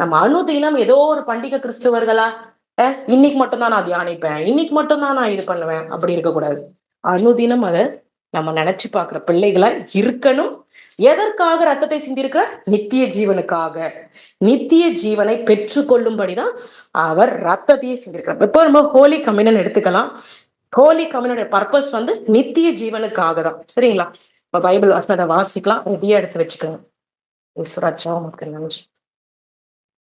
நம்ம அனுதினம் ஏதோ ஒரு பண்டிகை கிறிஸ்துவர்களா, இன்னைக்கு மட்டும்தான் நான் தியானிப்பேன், இன்னைக்கு மட்டும்தான் நான் இது பண்ணுவேன், அப்படி இருக்கக்கூடாது. அனுதினம் அதை நம்ம நினைச்சு பார்க்கிற பிள்ளைகளா இருக்கணும். எதற்காக ரத்தத்தை சிந்திருக்கிறார்? நித்திய ஜீவனுக்காக. நித்திய ஜீவனை பெற்று கொள்ளும்படிதான் அவர் ரத்தத்தையே சிந்திருக்கிறார். இப்போ நம்ம ஹோலி கம்யூனியன் எடுத்துக்கலாம். ஹோலி கம்யூனியோட பர்பஸ் நித்திய ஜீவனுக்காக தான். சரிங்களா? பைபிள் வசனத்தை வாசிக்கலாம், ரெடியா எடுத்து வச்சுக்கோங்க. ஈஸ்வராஜா, நமக்கு நன்றி.